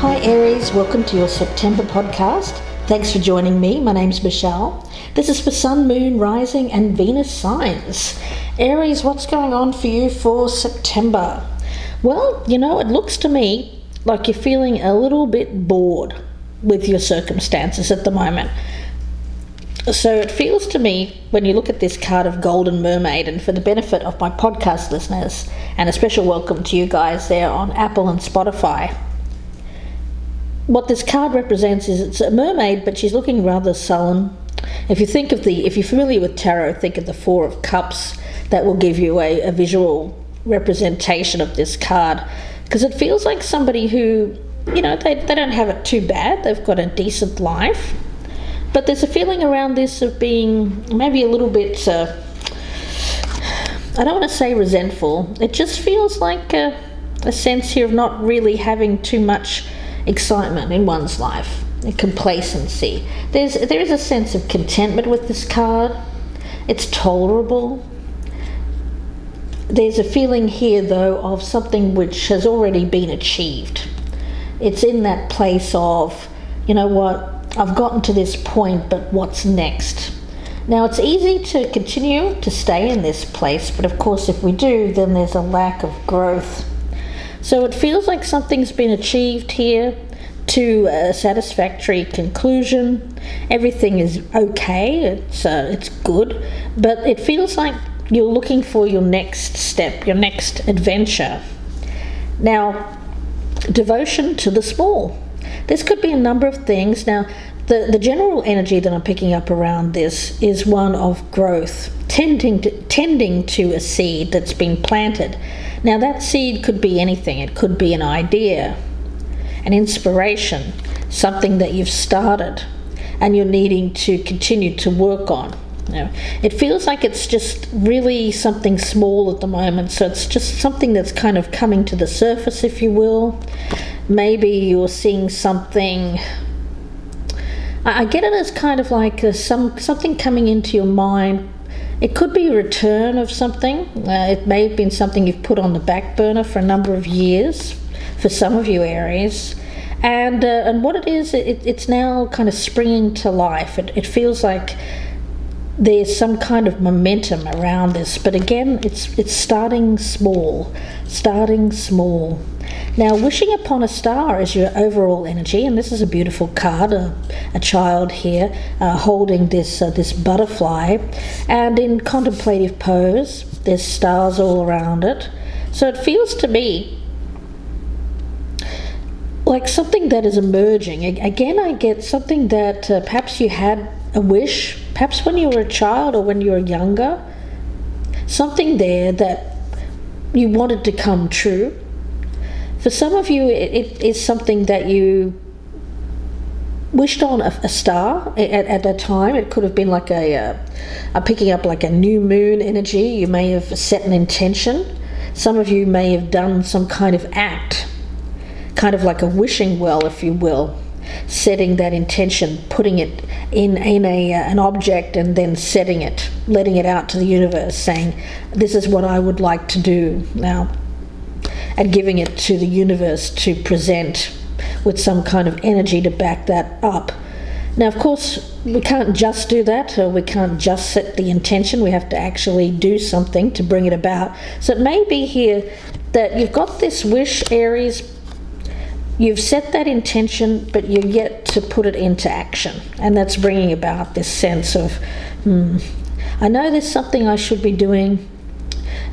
Hi Aries, welcome to your September podcast. Thanks for joining me. My name's Michelle. This is for Sun, Moon, Rising and Venus signs. Aries, what's going on for you for September? Well, it looks to me like you're feeling a little bit bored with your circumstances at the moment. So it feels to me, when you look at this card of Golden Mermaid, and for the benefit of my podcast listeners, and a special welcome to you guys there on Apple and Spotify, what this card represents is it's a mermaid, but she's looking rather sullen. If you're familiar with tarot, think of the Four of Cups. That will give you a visual representation of this card, because it feels like somebody who, they don't have it too bad. They've got a decent life. But there's a feeling around this of being maybe a little bit, I don't want to say resentful. It just feels like a sense here of not really having too much excitement in one's life, a complacency. There is a sense of contentment with this card. It's tolerable. There's a feeling here, though, of something which has already been achieved. It's in that place of, you know what, I've gotten to this point, but what's next? Now, it's easy to continue to stay in this place, but of course, if we do, then there's a lack of growth. So it feels like something's been achieved here to a satisfactory conclusion. Everything is okay, it's good, but it feels like you're looking for your next step, your next adventure. Now, devotion to the small. This could be a number of things. Now, the general energy that I'm picking up around this is one of growth, tending to a seed that's been planted. Now, that seed could be anything. It could be an idea, an inspiration, something that you've started and you're needing to continue to work on. It feels like it's just really something small at the moment, so it's just something that's kind of coming to the surface, if you will. Maybe you're seeing something. I get it as kind of like something coming into your mind. It could be a return of something. It may have been something you've put on the back burner for a number of years, for some of you Aries. And what it is, it's now kind of springing to life. It feels like there's some kind of momentum around this, but again, it's starting small. Now, wishing upon a star is your overall energy, and this is a beautiful card, a child here holding this butterfly, and in contemplative pose, there's stars all around it. So it feels to me like something that is emerging. Again, I get something that perhaps you had a wish, perhaps when you were a child or when you were younger, something there that you wanted to come true. For some of you, it is something that you wished on a star at a time. It could have been like a picking up like a new moon energy. You may have set an intention. Some of you may have done some kind of act, kind of like a wishing well, if you will, setting that intention, putting it in an object and then setting it, letting it out to the universe, saying, this is what I would like to do now, and giving it to the universe to present with some kind of energy to back that up. Now, of course, we can't just do that, or we can't just set the intention. We have to actually do something to bring it about. So it may be here that you've got this wish, Aries, you've set that intention, but you're yet to put it into action. And that's bringing about this sense of, I know there's something I should be doing,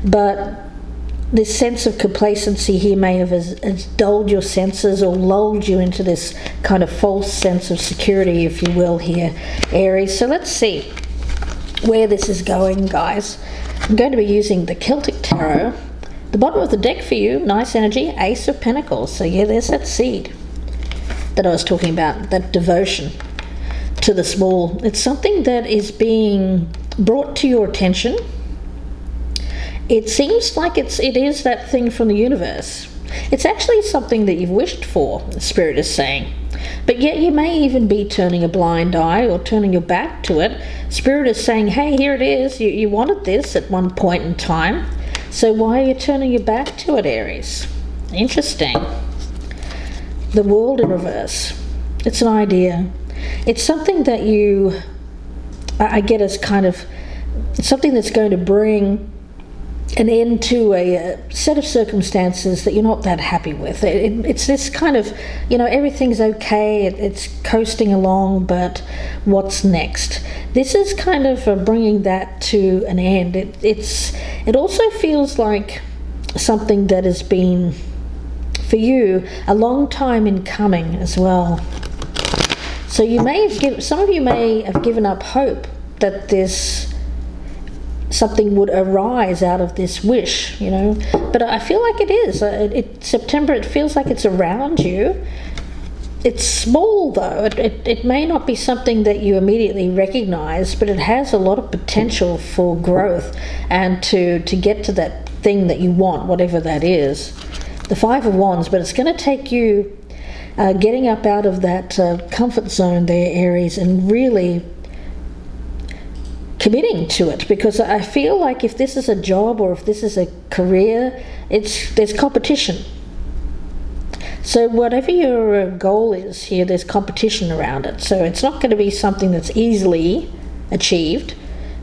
but this sense of complacency here may have has dulled your senses or lulled you into this kind of false sense of security, if you will, here, Aries. So let's see where this is going, guys. I'm going to be using the Celtic Tarot. The bottom of the deck for you, nice energy, Ace of Pentacles. So yeah, there's that seed that I was talking about, that devotion to the small. It's something that is being brought to your attention. It seems like it is that thing from the universe. It's actually something that you've wished for, the Spirit is saying. But yet you may even be turning a blind eye or turning your back to it. Spirit is saying, hey, here it is. You wanted this at one point in time. So why are you turning your back to it, Aries? Interesting. the World in reverse. It's an idea. It's something that I get as kind of something that's going to bring an end to a set of circumstances that you're not that happy with. It's this kind of, everything's okay, it's coasting along, but what's next? This is kind of bringing that to an end. It also feels like something that has been, for you, a long time in coming as well. So some of you may have given up hope that something would arise out of this wish, but I feel like it is. September, it feels like it's around you. It's small though. It may not be something that you immediately recognize, but it has a lot of potential for growth and to get to that thing that you want, whatever that is. The Five of Wands, but it's going to take you getting up out of that comfort zone there, Aries, and really committing to it, because I feel like if this is a job or if this is a career, there's competition. So whatever your goal is here, there's competition around it. So it's not going to be something that's easily achieved.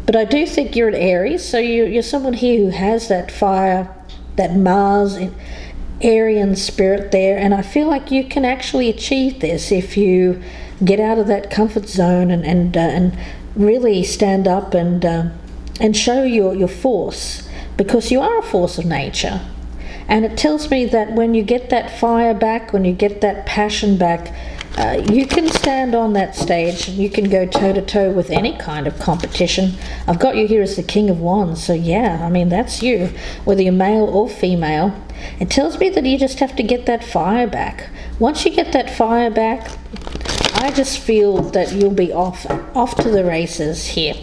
But I do think you're an Aries, so you're someone here who has that fire, that Mars, Aryan spirit there, and I feel like you can actually achieve this if you get out of that comfort zone and really stand up and show your force, because you are a force of nature. And it tells me that when you get that fire back, when you get that passion back, you can stand on that stage and you can go toe-to-toe with any kind of competition. I've got you here as the King of Wands, so yeah, that's you, whether you're male or female. It tells me that you just have to get that fire back. Once you get that fire back, I just feel that you'll be off to the races here,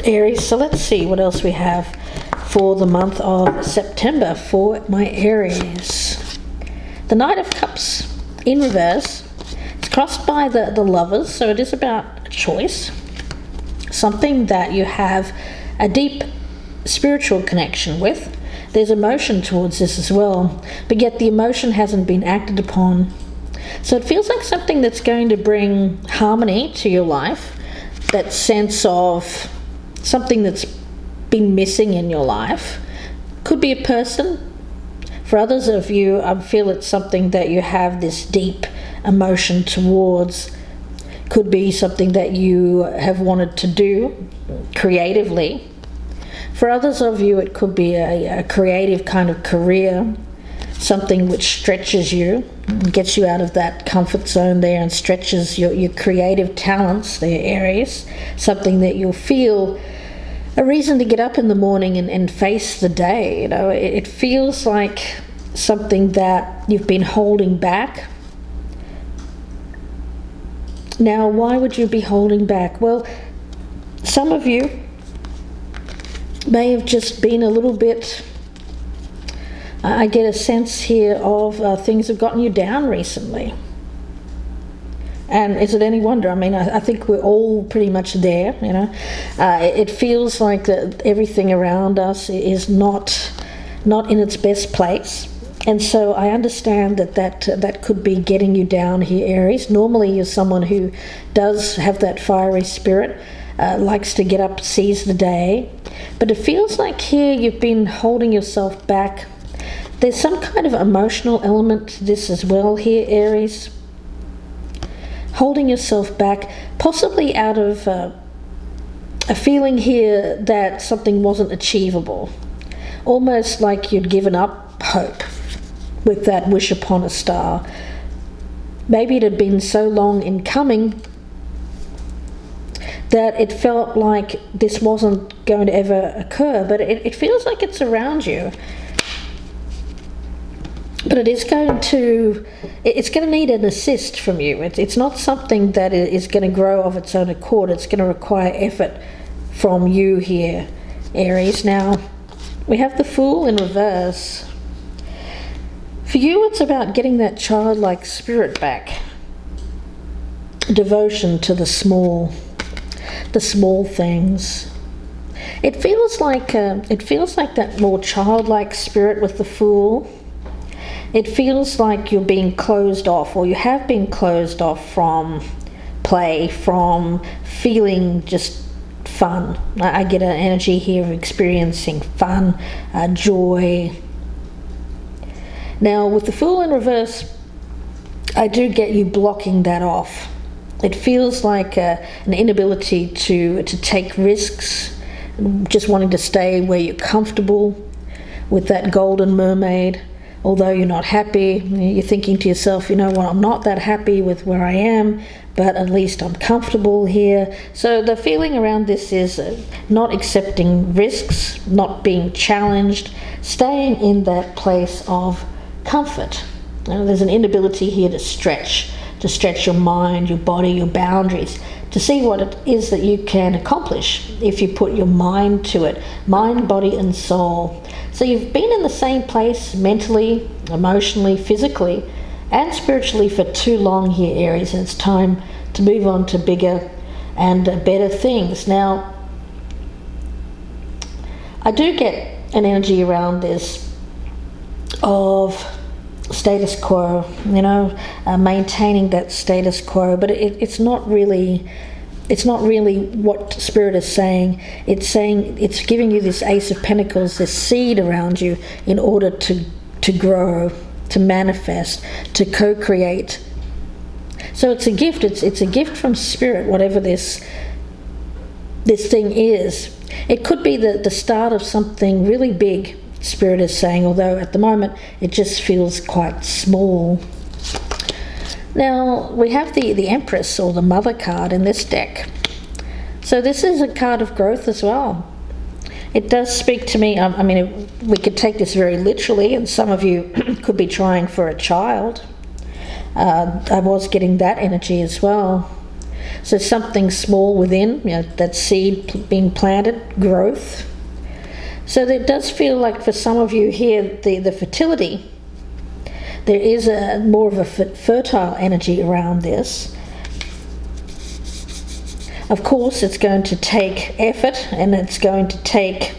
Aries. So let's see what else we have for the month of September for my Aries. The Knight of Cups in reverse. It's crossed by the Lovers, so it is about a choice, something that you have a deep spiritual connection with. There's emotion towards this as well, but yet the emotion hasn't been acted upon. So it feels like something that's going to bring harmony to your life, that sense of something that's been missing in your life. Could be a person. For others of you, I feel it's something that you have this deep emotion towards. Could be something that you have wanted to do creatively. For others of you, it could be a creative kind of career, something which stretches you, gets you out of that comfort zone there and stretches your creative talents there, Aries. Something that you'll feel a reason to get up in the morning and face the day. It feels like something that you've been holding back. Now, why would you be holding back? Well, some of you may have just been a little bit, I get a sense here of things have gotten you down recently. And is it any wonder? I think we're all pretty much there, It feels like that everything around us is not in its best place. And so I understand that could be getting you down here, Aries. Normally you're someone who does have that fiery spirit, likes to get up, seize the day. But it feels like here you've been holding yourself back. There's some kind of emotional element to this as well here, Aries. Holding yourself back, possibly out of a feeling here that something wasn't achievable. Almost like you'd given up hope with that wish upon a star. Maybe it had been so long in coming that it felt like this wasn't going to ever occur, but it feels like it's around you. But it's going to need an assist from you. It's not something that is going to grow of its own accord. It's going to require effort from you here, Aries. Now, we have the Fool in reverse. For you, it's about getting that childlike spirit back. Devotion to the small things. It feels like that more childlike spirit with the Fool. it feels like you're being closed off, or you have been closed off from play, from feeling just fun. I get an energy here of experiencing fun, joy. Now with the Fool in reverse, I do get you blocking that off. It feels like an inability to take risks, just wanting to stay where you're comfortable with that golden mermaid. Although you're not happy, you're thinking to yourself, you know what, I'm not that happy with where I am, but at least I'm comfortable here. So the feeling around this is not accepting risks, not being challenged, staying in that place of comfort. There's an inability here to stretch your mind, your body, your boundaries, to see what it is that you can accomplish if you put your mind to it, mind, body and soul. So you've been in the same place mentally, emotionally, physically and spiritually for too long here, Aries, and it's time to move on to bigger and better things. Now, I do get an energy around this of status quo, maintaining that status quo, but it's not really what Spirit is saying. It's giving you this Ace of Pentacles, this seed around you, in order to grow, to manifest, to co-create. So it's a gift. It's a gift from Spirit, whatever this thing is. It could be the start of something really big, Spirit is saying, although at the moment it just feels quite small. Now we have the Empress, or the Mother card, in this deck. So this is a card of growth as well. It does speak to me. We could take this very literally, and some of you could be trying for a child. I was getting that energy as well. So something small within, that seed being planted, growth. So it does feel like for some of you here, the fertility, there is more of a fertile energy around this. Of course, it's going to take effort, and it's going to take,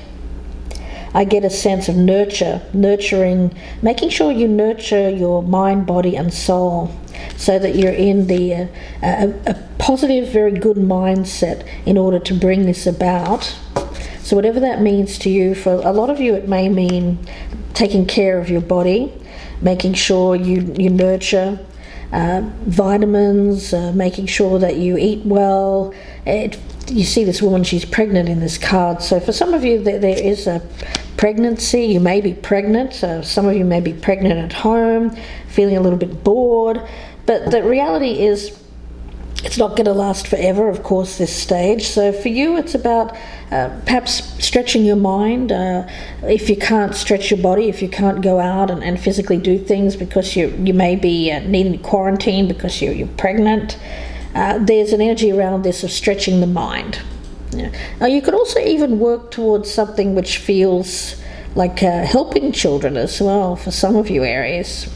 I get a sense of nurturing, making sure you nurture your mind, body and soul, so that you're in a positive, very good mindset in order to bring this about. So whatever that means to you, for a lot of you it may mean taking care of your body, making sure you nurture, vitamins, making sure that you eat well. You see this woman, she's pregnant in this card. So for some of you there is a pregnancy. You may be pregnant. Some of you may be pregnant at home, feeling a little bit bored. But the reality is, it's not going to last forever, of course, this stage. So for you, it's about perhaps stretching your mind. If you can't stretch your body, if you can't go out and physically do things because you may be needing quarantine because you're pregnant, there's an energy around this of stretching the mind. Now, you could also even work towards something which feels like helping children as well for some of you, Aries.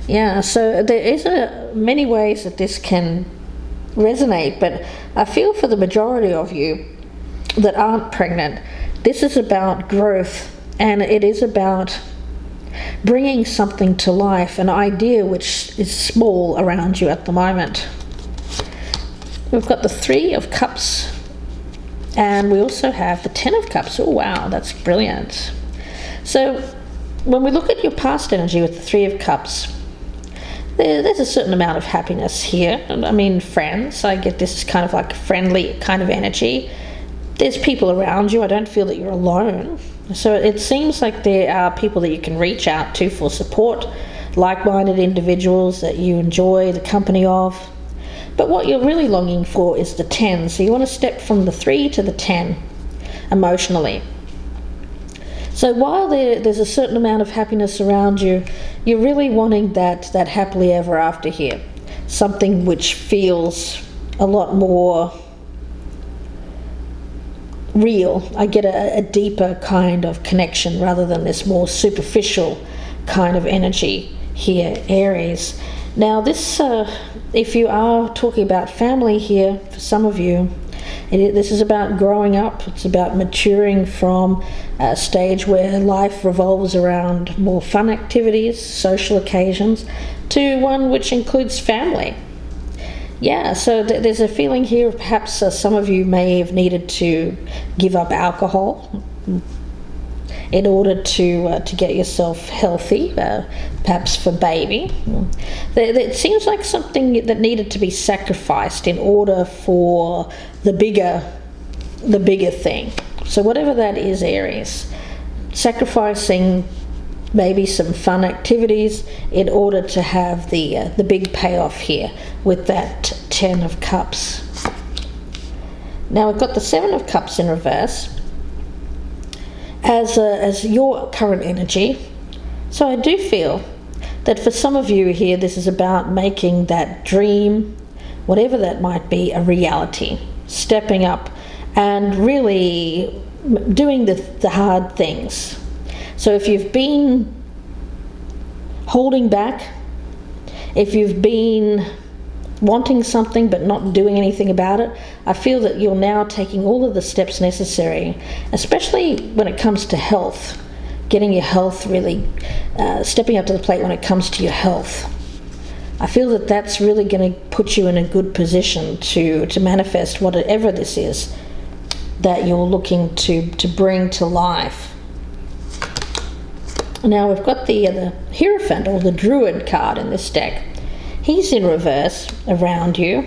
Yeah, so there is many ways that this can resonate, but I feel for the majority of you that aren't pregnant, this is about growth, and it is about bringing something to life, an idea which is small around you at the moment. We've got the Three of Cups, and we also have the Ten of Cups. Oh wow, that's brilliant. So when we look at your past energy with the Three of Cups, there's a certain amount of happiness here. I mean, friends, I get this kind of like friendly kind of energy. There's people around you. I don't feel that you're alone. So it seems like there are people that you can reach out to for support, like-minded individuals that you enjoy the company of. But what you're really longing for is the 10. So you want to step from the 3 to the 10 emotionally. So while there's a certain amount of happiness around you, you're really wanting that happily ever after here. Something which feels a lot more real. I get a deeper kind of connection rather than this more superficial kind of energy here, Aries. Now this, if you are talking about family here, for some of you, This is about growing up. It's about maturing from a stage where life revolves around more fun activities, social occasions, to one which includes family. Yeah, so there's a feeling here of perhaps some of you may have needed to give up alcohol in order to get yourself healthy, perhaps for baby. It seems like something that needed to be sacrificed in order for the bigger thing. So whatever that is, Aries, sacrificing maybe some fun activities in order to have the big payoff here with that 10 of Cups. Now we've got the 7 of Cups in reverse as your current energy. So I do feel that for some of you here, this is about making that dream, whatever that might be, a reality. Stepping up and really doing the hard things. So if you've been holding back, if you've been wanting something but not doing anything about it, I feel that you're now taking all of the steps necessary, especially when it comes to health, getting your health really, stepping up to the plate when it comes to your health. I feel that that's really going to put you in a good position to manifest whatever this is that you're looking to bring to life. Now we've got the Hierophant, or the Druid card in this deck. He's in reverse around you.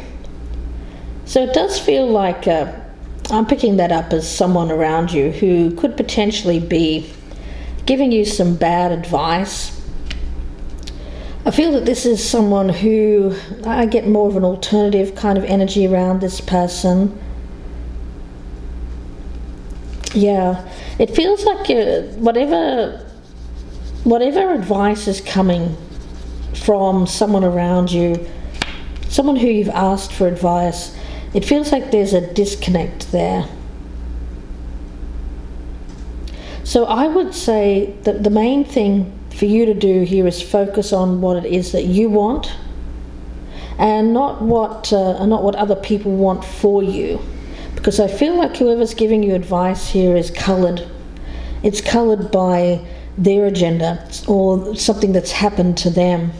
So it does feel like I'm picking that up as someone around you who could potentially be giving you some bad advice. I feel that this is someone who, I get more of an alternative kind of energy around this person. Yeah, it feels like whatever advice is coming from someone around you, someone who you've asked for advice, it feels like there's a disconnect there. So I would say that the main thing for you to do here is focus on what it is that you want, and not what other people want for you. Because I feel like whoever's giving you advice here is coloured. It's coloured by their agenda or something that's happened to them.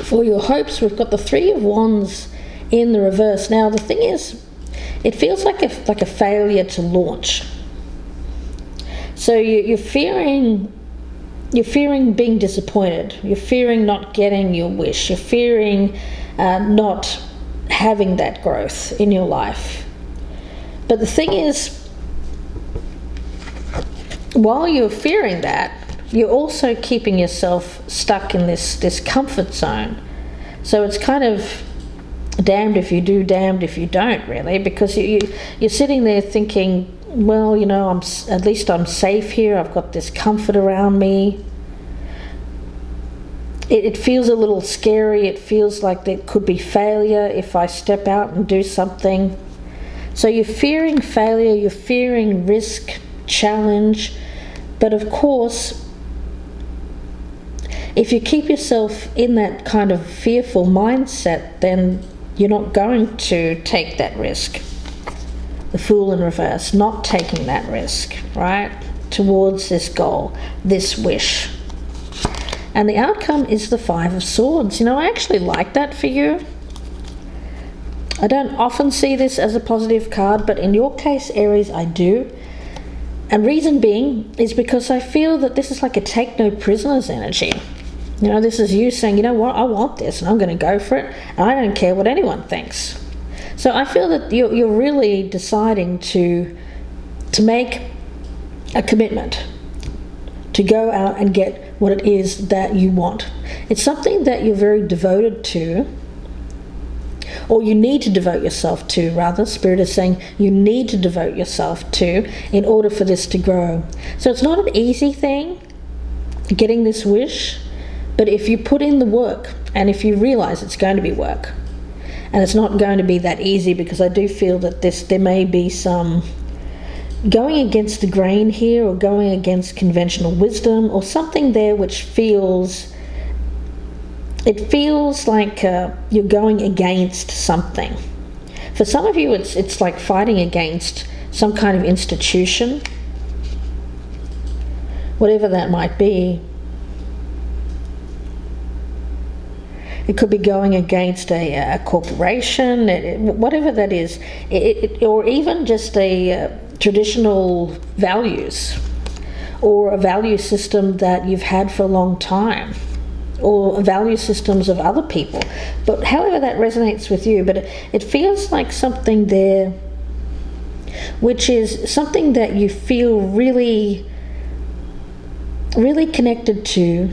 For your hopes, we've got the 3 of Wands in the reverse. Now the thing is, it feels like a failure to launch. So you're fearing being disappointed. You're fearing not getting your wish. You're fearing not having that growth in your life. But the thing is, while you're fearing that, you're also keeping yourself stuck in this comfort zone. So it's kind of damned if you do, damned if you don't, really, because you're sitting there thinking, well, you know, at least I'm safe here. I've got this comfort around me. It feels a little scary. It feels like there could be failure if I step out and do something. So you're fearing failure, you're fearing risk, challenge. But of course, if you keep yourself in that kind of fearful mindset, then you're not going to take that risk. The Fool in reverse, not taking that risk, right, towards this goal, this wish. And the outcome is the 5 of Swords. You know, I actually like that for you. I don't often see this as a positive card, but in your case, Aries, I do. And reason being is because I feel that this is like a take no prisoners energy. You know, this is you saying, you know what, I want this and I'm going to go for it, and I don't care what anyone thinks. So I feel that you're really deciding to make a commitment to go out and get what it is that you want. It's something that you're very devoted to, or you need to devote yourself to, rather. Spirit is saying you need to devote yourself to in order for this to grow. So it's not an easy thing, getting this wish, but if you put in the work, and if you realize it's going to be work, and it's not going to be that easy, because I do feel that there may be some going against the grain here, or going against conventional wisdom, or something there which feels like you're going against something. For some of you, it's like fighting against some kind of institution, whatever that might be. It could be going against a corporation, whatever that is, or even just a traditional values, or a value system that you've had for a long time, or value systems of other people. But however that resonates with you, but it feels like something there which is something that you feel really, really connected to,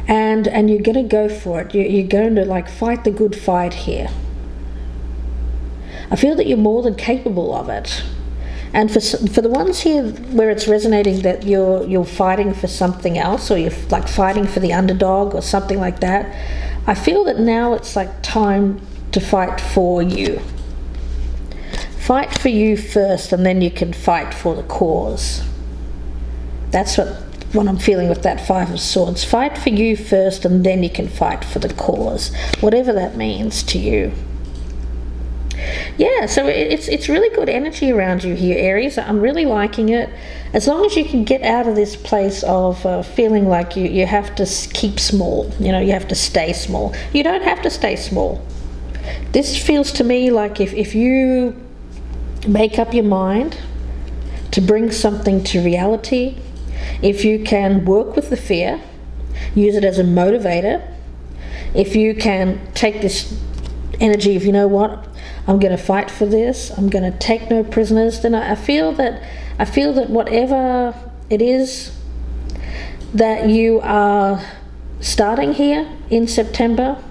and you're going to go for it. You're going to like fight the good fight here. I feel that you're more than capable of it. And for the ones here where it's resonating that you're fighting for something else, or you're like fighting for the underdog or something like that, I feel that now it's like time to fight for you. Fight for you first, and then you can fight for the cause. That's what I'm feeling with that Five of Swords. Fight for you first, and then you can fight for the cause, whatever that means to you. Yeah, so it's really good energy around you here, Aries. I'm really liking it. As long as you can get out of this place of feeling like you have to keep small, you have to stay small. You don't have to stay small. This feels to me like if you make up your mind to bring something to reality, if you can work with the fear, use it as a motivator, if you can take this energy of, you know what, I'm going to fight for this, I'm going to take no prisoners, then I feel that whatever it is that you are starting here in September,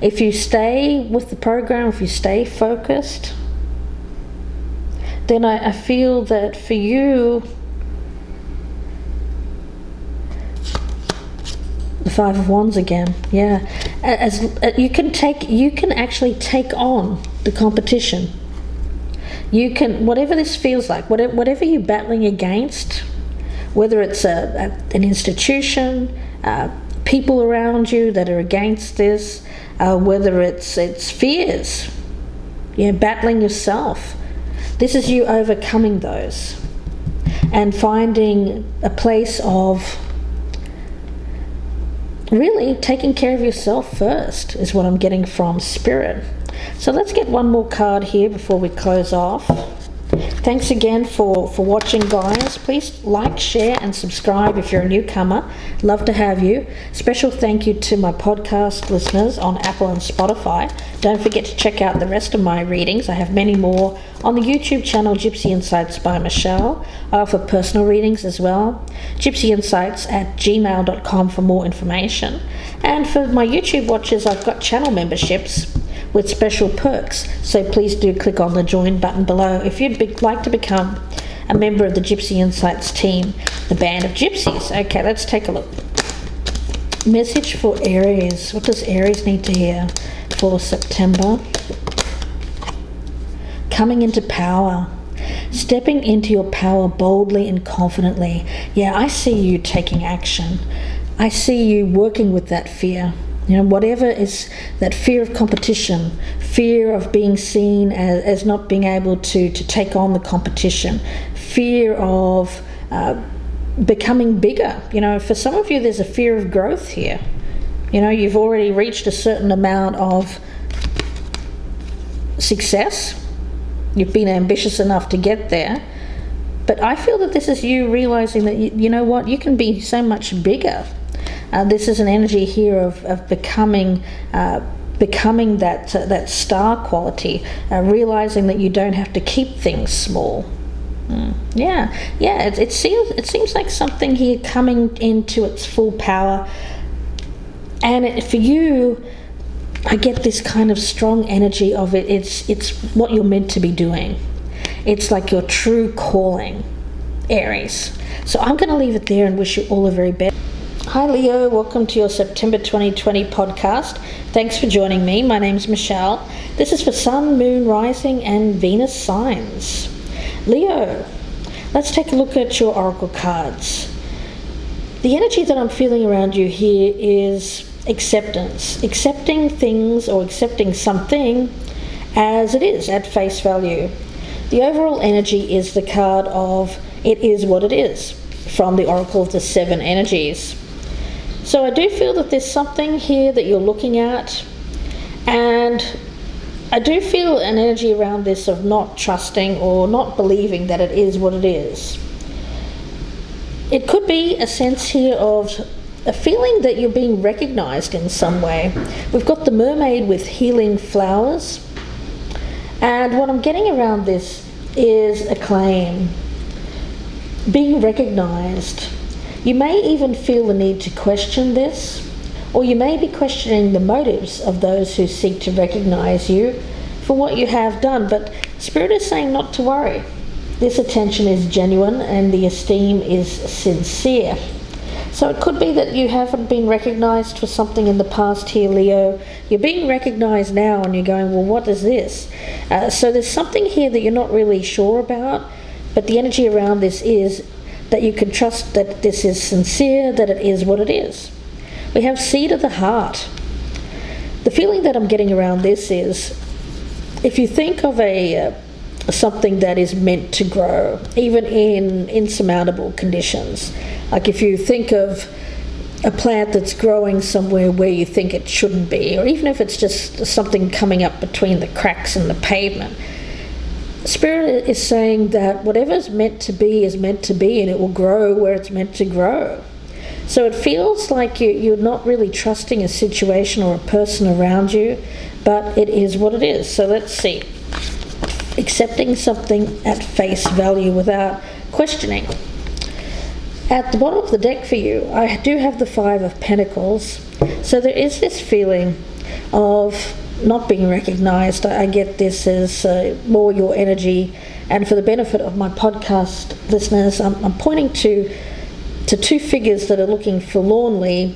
if you stay with the program, if you stay focused, then I feel that for you, the Five of Wands again, yeah. As you can actually take on the competition. You can, whatever this feels like, whatever you're battling against, whether it's an institution, people around you that are against this, whether it's fears, battling yourself. This is you overcoming those and finding a place of really taking care of yourself first is what I'm getting from Spirit. So let's get one more card here before we close off. Thanks again for watching, guys. Please like, share and subscribe if you're a newcomer. Love to have you. Special thank you to my podcast listeners on Apple and Spotify. Don't forget to check out the rest of my readings. I have many more on the YouTube channel Gypsy Insights by Michelle. I offer personal readings as well. gypsyinsights@gmail.com for more information. And for my YouTube watchers, I've got channel memberships with special perks, so please do click on the join button below if you'd like to become a member of the Gypsy Insights team, the band of gypsies. Okay, let's take a look. Message for Aries. What does Aries need to hear for September? Coming into power. Stepping into your power boldly and confidently. Yeah, I see you taking action. I see you working with that fear. Whatever is that fear of competition, fear of being seen as not being able to take on the competition, fear of becoming bigger. For some of you, there's a fear of growth here. You've already reached a certain amount of success. You've been ambitious enough to get there. But I feel that this is you realizing that, you know what, you can be so much bigger. This is an energy here of becoming that star quality, realizing that you don't have to keep things small. Yeah. It seems like something here coming into its full power, and for you, I get this kind of strong energy of it. It's what you're meant to be doing. It's like your true calling, Aries. So I'm going to leave it there and wish you all the very best. Hi Leo, welcome to your September 2020 podcast. Thanks for joining me. My name's Michelle. This is for Sun, Moon, Rising and Venus signs. Leo, let's take a look at your oracle cards. The energy that I'm feeling around you here is acceptance, accepting things or accepting something as it is at face value. The overall energy is the card of it is what it is from the Oracle of the Seven Energies. So I do feel that there's something here that you're looking at, and I do feel an energy around this of not trusting or not believing that it is what it is. It could be a sense here of a feeling that you're being recognized in some way. We've got the Mermaid with healing flowers, and what I'm getting around this is acclaim, being recognized. You may even feel the need to question this, or you may be questioning the motives of those who seek to recognize you for what you have done. But Spirit is saying not to worry. This attention is genuine and the esteem is sincere. So it could be that you haven't been recognized for something in the past here, Leo. You're being recognized now and you're going, well, what is this? So there's something here that you're not really sure about, but the energy around this is that you can trust that this is sincere, that it is what it is. We have seed of the heart. The feeling that I'm getting around this is, if you think of something that is meant to grow, even in insurmountable conditions, like if you think of a plant that's growing somewhere where you think it shouldn't be, or even if it's just something coming up between the cracks in the pavement, Spirit is saying that whatever's meant to be is meant to be, and it will grow where it's meant to grow. So it feels like you're not really trusting a situation or a person around you, but it is what it is. So let's see. Accepting something at face value without questioning. At the bottom of the deck for you, I do have the Five of Pentacles. So there is this feeling of not being recognized. I get this as more your energy, and for the benefit of my podcast listeners, I'm pointing to two figures that are looking forlornly.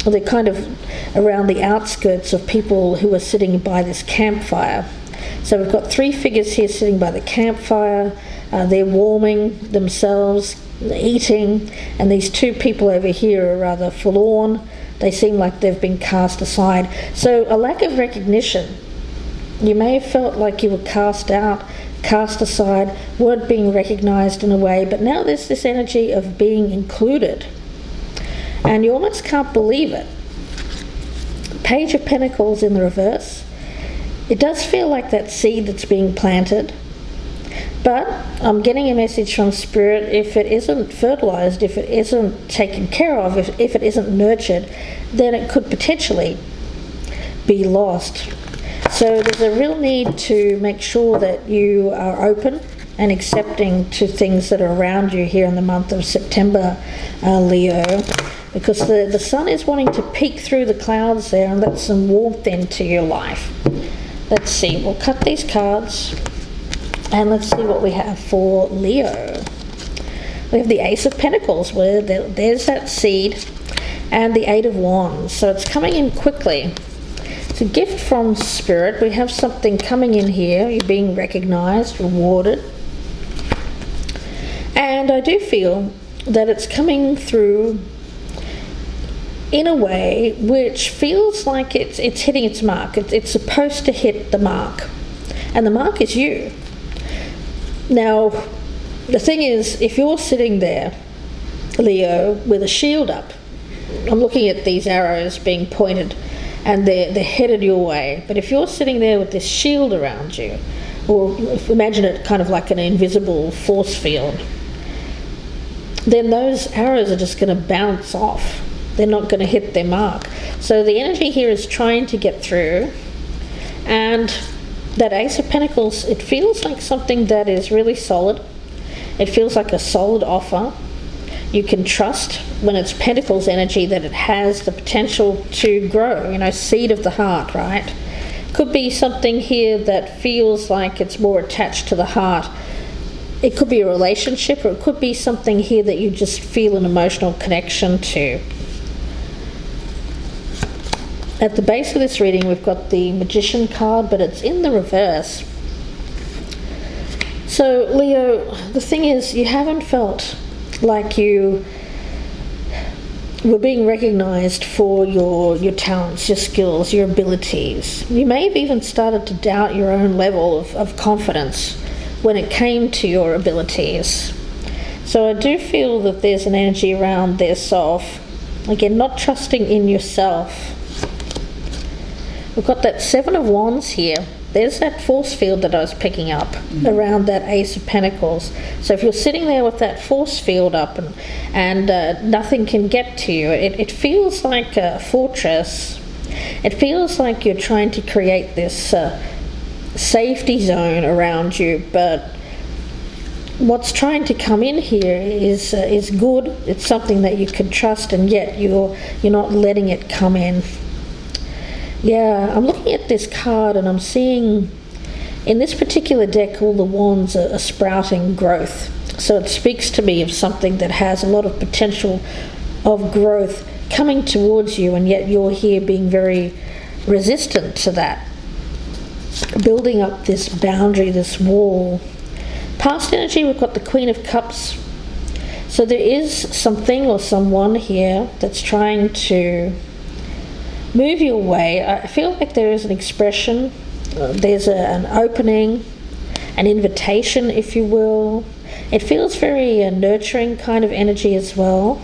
They're kind of around the outskirts of people who are sitting by this campfire. So we've got three figures here sitting by the campfire. They're warming themselves, eating, and these two people over here are rather forlorn. They seem like they've been cast aside. So a lack of recognition. You may have felt like you were cast out, cast aside, weren't being recognized in a way, but now there's this energy of being included. And you almost can't believe it. Page of Pentacles in the reverse. It does feel like that seed that's being planted, but I'm getting a message from Spirit, if it isn't fertilized, if it isn't taken care of, if it isn't nurtured, then it could potentially be lost. So there's a real need to make sure that you are open and accepting to things that are around you here in the month of September, Leo, because the sun is wanting to peek through the clouds there and let some warmth into your life. Let's see, we'll cut these cards and let's see what we have for Leo. We have the Ace of Pentacles, where there's that seed, and the Eight of Wands. So it's coming in quickly. It's a gift from Spirit. We have something coming in here. You're being recognized, rewarded. And I do feel that it's coming through in a way which feels like it's hitting its mark. It's supposed to hit the mark. And the mark is you. Now, the thing is, if you're sitting there, Leo, with a shield up, I'm looking at these arrows being pointed and they're headed your way. But if you're sitting there with this shield around you, or imagine it kind of like an invisible force field, then those arrows are just going to bounce off. They're not going to hit their mark. So the energy here is trying to get through, and that Ace of Pentacles, it feels like something that is really solid. It feels like a solid offer. You can trust, when it's Pentacles energy, that it has the potential to grow, seed of the heart, right? Could be something here that feels like it's more attached to the heart. It could be a relationship, or it could be something here that you just feel an emotional connection to. At the base of this reading, we've got the Magician card, but it's in the reverse. So, Leo, the thing is, you haven't felt like you we're being recognized for your talents, your skills, your abilities. You may have even started to doubt your own level of confidence when it came to your abilities. So I do feel that there's an energy around this of, again, not trusting in yourself. We've got that Seven of Wands here. There's that force field that I was picking up around that Ace of Pentacles. So if you're sitting there with that force field up and nothing can get to you, it feels like a fortress. It feels like you're trying to create this safety zone around you, but what's trying to come in here is good. It's something that you can trust, and yet you're not letting it come in. Yeah, I'm looking at this card and I'm seeing in this particular deck all the wands are sprouting growth. So it speaks to me of something that has a lot of potential of growth coming towards you, and yet you're here being very resistant to that. Building up this boundary, this wall. Past energy, we've got the Queen of Cups. So there is something or someone here that's trying to move you away. I feel like there is an expression, there's an opening, an invitation, if you will. It feels very nurturing kind of energy as well.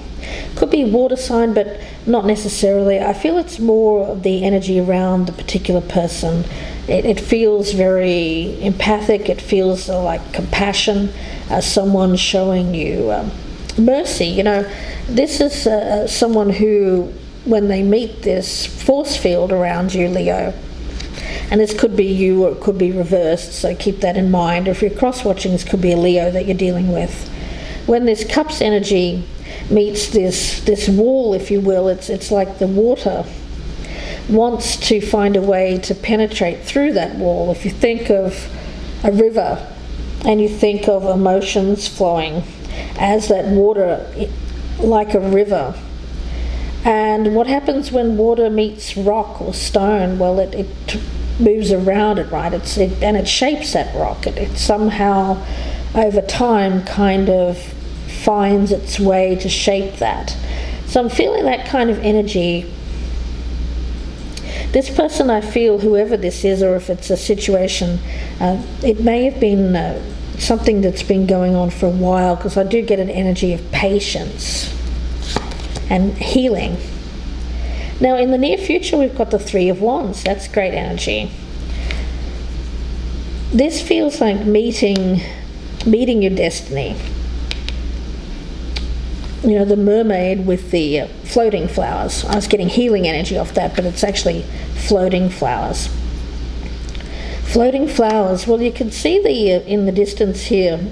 Could be water sign, but not necessarily. I feel it's more of the energy around the particular person. It feels very empathic. It feels like compassion, someone showing you mercy. This is someone who, when they meet this force field around you, Leo, and this could be you or it could be reversed, so keep that in mind. If you're cross-watching, this could be a Leo that you're dealing with. When this Cups energy meets this wall, if you will, it's like the water wants to find a way to penetrate through that wall. If you think of a river and you think of emotions flowing as that water, like a river. And what happens when water meets rock or stone? Well, it moves around it, right? And it shapes that rock. It somehow, over time, kind of finds its way to shape that. So I'm feeling that kind of energy. This person, I feel, whoever this is, or if it's a situation, it may have been something that's been going on for a while, because I do get an energy of patience and healing. Now in the near future, we've got the Three of Wands. That's great energy. This feels like meeting your destiny. The mermaid with the floating flowers. I was getting healing energy off that, but it's actually floating flowers. Floating flowers. Well, you can see in the distance here,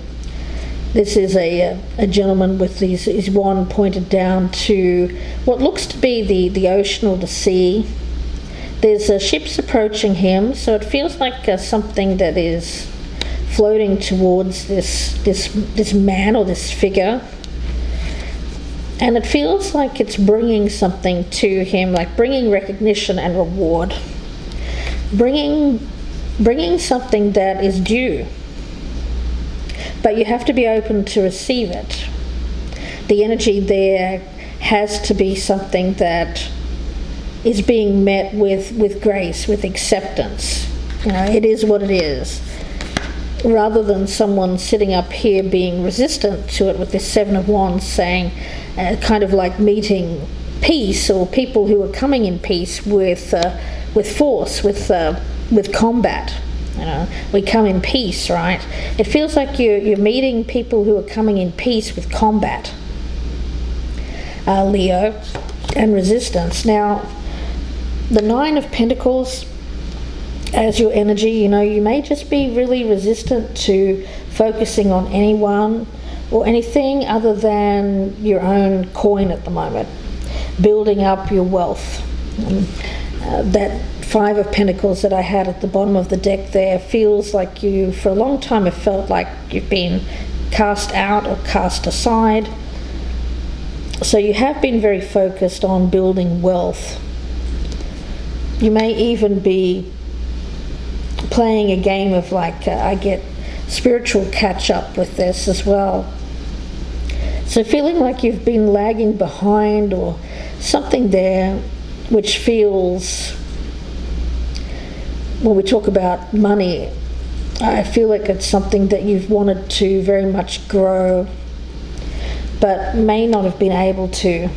this is a gentleman with his wand pointed down to what looks to be the ocean or the sea. There's ships approaching him, so it feels like something that is floating towards this man or this figure. And it feels like it's bringing something to him, like bringing recognition and reward. Bringing something that is due. But you have to be open to receive it. The energy there has to be something that is being met with grace, with acceptance. It is what it is. Rather than someone sitting up here being resistant to it with this Seven of Wands, saying, kind of like meeting peace, or people who are coming in peace with force, with combat. We come in peace, right? It feels like you're meeting people who are coming in peace with combat, Leo, and resistance. Now, the Nine of Pentacles as your energy, you may just be really resistant to focusing on anyone or anything other than your own coin at the moment, building up your wealth. That Five of Pentacles that I had at the bottom of the deck there feels like you, for a long time, have felt like you've been cast out or cast aside. So you have been very focused on building wealth. You may even be playing a game of I get spiritual catch up with this as well. So feeling like you've been lagging behind or something there, which feels, when we talk about money, I feel like it's something that you've wanted to very much grow, but may not have been able to.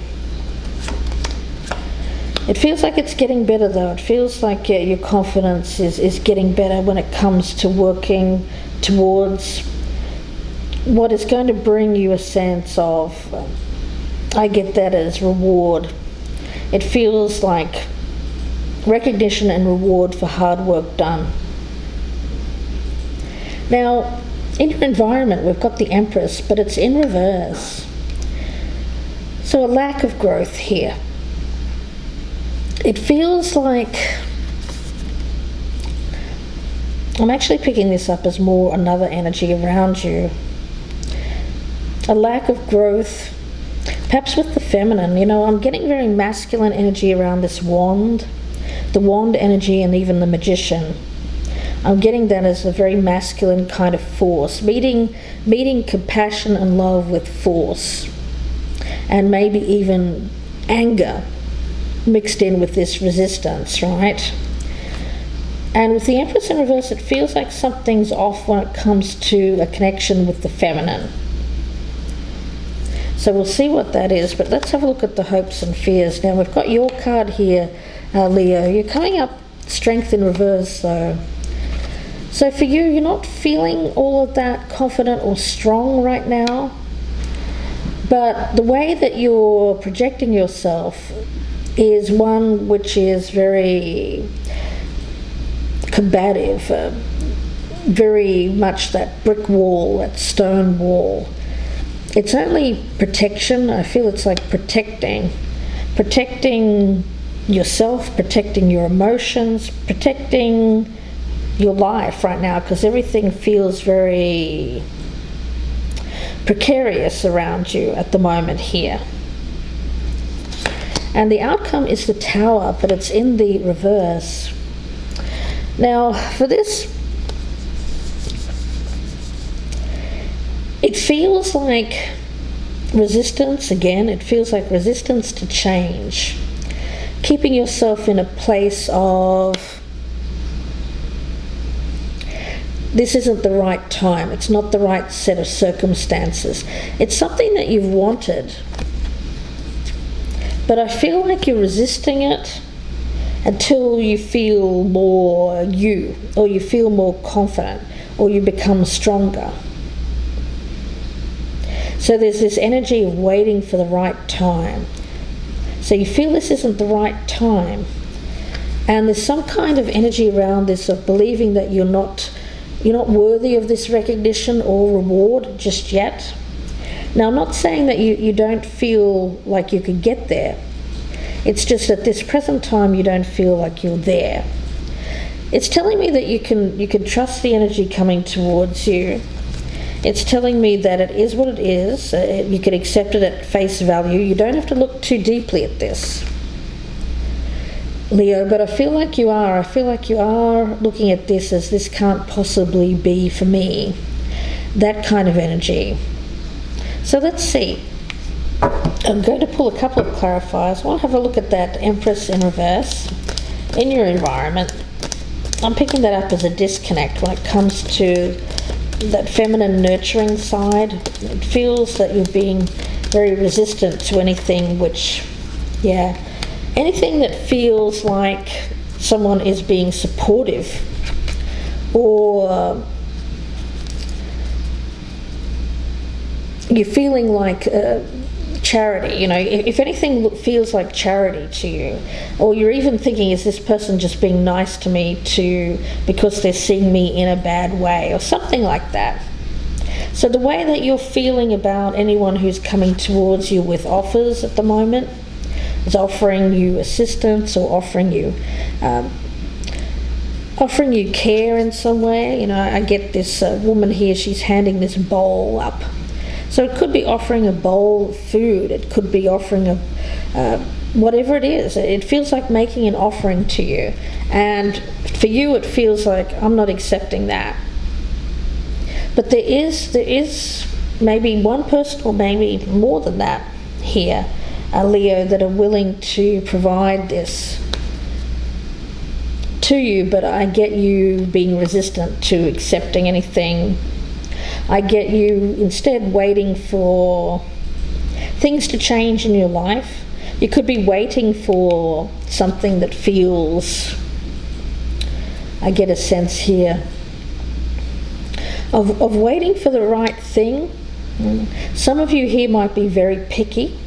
It feels like it's getting better though. It feels like your confidence is getting better when it comes to working towards what is going to bring you a sense of, I get that as reward. It feels like recognition and reward for hard work done. Now, in your environment, we've got the Empress, but it's in reverse. So a lack of growth here. It feels like, I'm actually picking this up as more another energy around you. A lack of growth, perhaps with the feminine. I'm getting very masculine energy around this wand, the wand energy, and even the magician. I'm getting that as a very masculine kind of force, meeting compassion and love with force, and maybe even anger mixed in with this resistance, right? And with the Empress in reverse, it feels like something's off when it comes to a connection with the feminine. So we'll see what that is, but let's have a look at the hopes and fears. Now we've got your card here, Leo. You're coming up strength in reverse though. So for you, you're not feeling all of that confident or strong right now, but the way that you're projecting yourself is one which is very combative, very much that brick wall, that stone wall. It's only protection. I feel it's like protecting yourself, protecting your emotions, protecting your life right now, because everything feels very precarious around you at the moment here. And the outcome is the Tower, but it's in the reverse. Now, for this, it feels like resistance again. It feels like resistance to change. Keeping yourself in a place of, this isn't the right time. It's not the right set of circumstances. It's something that you've wanted, but I feel like you're resisting it until you feel more you, or you feel more confident, or you become stronger. So there's this energy of waiting for the right time. So you feel this isn't the right time. And there's some kind of energy around this of believing that you're not worthy of this recognition or reward just yet. Now, I'm not saying that you don't feel like you could get there. It's just at this present time you don't feel like you're there. It's telling me that you can trust the energy coming towards you. It's telling me that it is what it is. You can accept it at face value. You don't have to look too deeply at this, Leo, but I feel like you are. I feel like you are looking at this as this can't possibly be for me. That kind of energy. So let's see. I'm going to pull a couple of clarifiers. I want to have a look at that Empress in reverse in your environment. I'm picking that up as a disconnect when it comes to that feminine nurturing side. It feels that you're being very resistant to anything which, anything that feels like someone is being supportive or you're feeling like charity. If anything feels like charity to you, or you're even thinking, is this person just being nice to me because they're seeing me in a bad way, or something like that. So the way that you're feeling about anyone who's coming towards you with offers at the moment is offering you assistance or offering you care in some way. I get this woman here, she's handing this bowl up. So it could be offering a bowl of food. It could be offering whatever it is. It feels like making an offering to you. And for you, it feels like, I'm not accepting that. But there is maybe one person or maybe more than that here, Leo, that are willing to provide this to you, but I get you being resistant to accepting anything. I get you instead waiting for things to change in your life. You could be waiting for something that feels, I get a sense here, of waiting for the right thing. Some of you here might be very picky,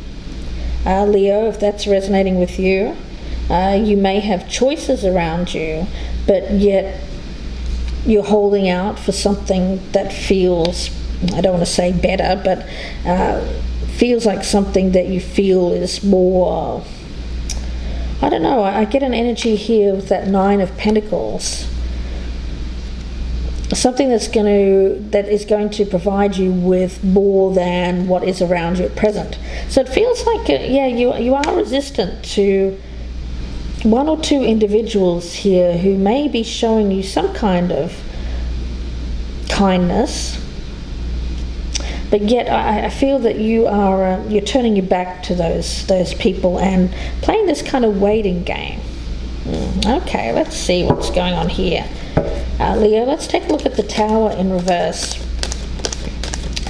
Leo, if that's resonating with you. You may have choices around you, but yet you're holding out for something that feels, I don't want to say better, but feels like something that you feel is more, I don't know, I get an energy here with that Nine of Pentacles. Something that is going to provide you with more than what is around you at present. So it feels like, you are resistant to one or two individuals here who may be showing you some kind of kindness, but yet I feel that you're turning your back to those people and playing this kind of waiting game. Okay, let's see what's going on here. Leo, let's take a look at the Tower in reverse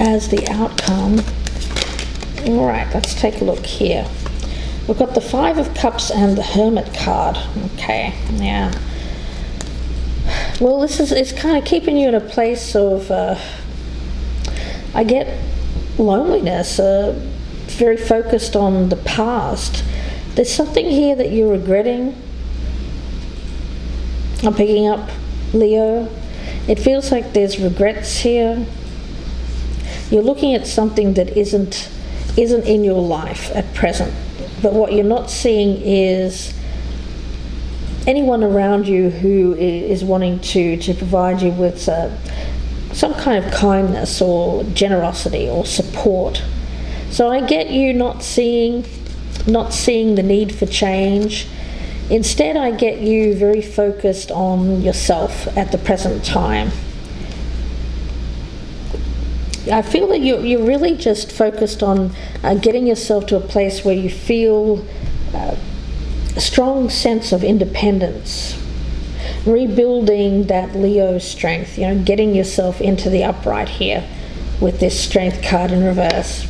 as the outcome. All right, let's take a look here. We've got the Five of Cups and the Hermit card. Okay, yeah. Well, this is kind of keeping you in a place of, I get loneliness, very focused on the past. There's something here that you're regretting. I'm picking up, Leo. It feels like there's regrets here. You're looking at something that isn't in your life at present. But what you're not seeing is anyone around you who is wanting to provide you with some kind of kindness or generosity or support. So I get you not seeing the need for change. Instead, I get you very focused on yourself at the present time. I feel that you're really just focused on getting yourself to a place where you feel a strong sense of independence, rebuilding that Leo strength, getting yourself into the upright here with this Strength card in reverse.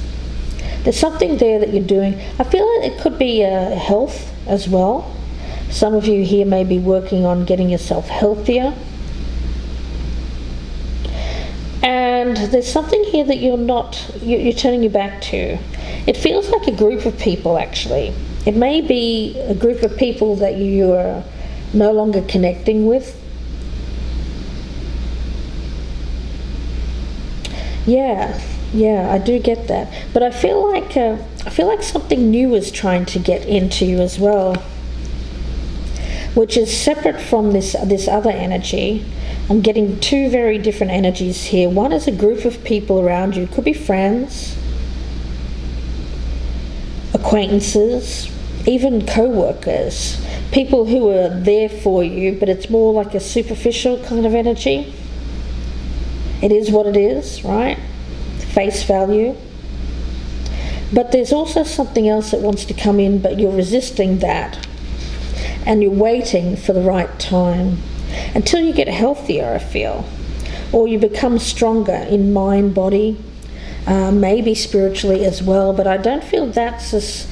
There's something there that you're doing. I feel it could be health as well. Some of you here may be working on getting yourself healthier. And there's something here that you're turning your back to. It feels like a group of people, actually. It may be a group of people that you are no longer connecting with. Yeah, I do get that. But I feel like something new is trying to get into you as well, which is separate from this other energy. I'm getting two very different energies here. One is a group of people around you. It could be friends, acquaintances, even co-workers, people who are there for you, but it's more like a superficial kind of energy. It is what it is, right? Face value. But there's also something else that wants to come in, but you're resisting that. And you're waiting for the right time. Until you get healthier, I feel. Or you become stronger in mind, body, maybe spiritually as well. But I don't feel that's as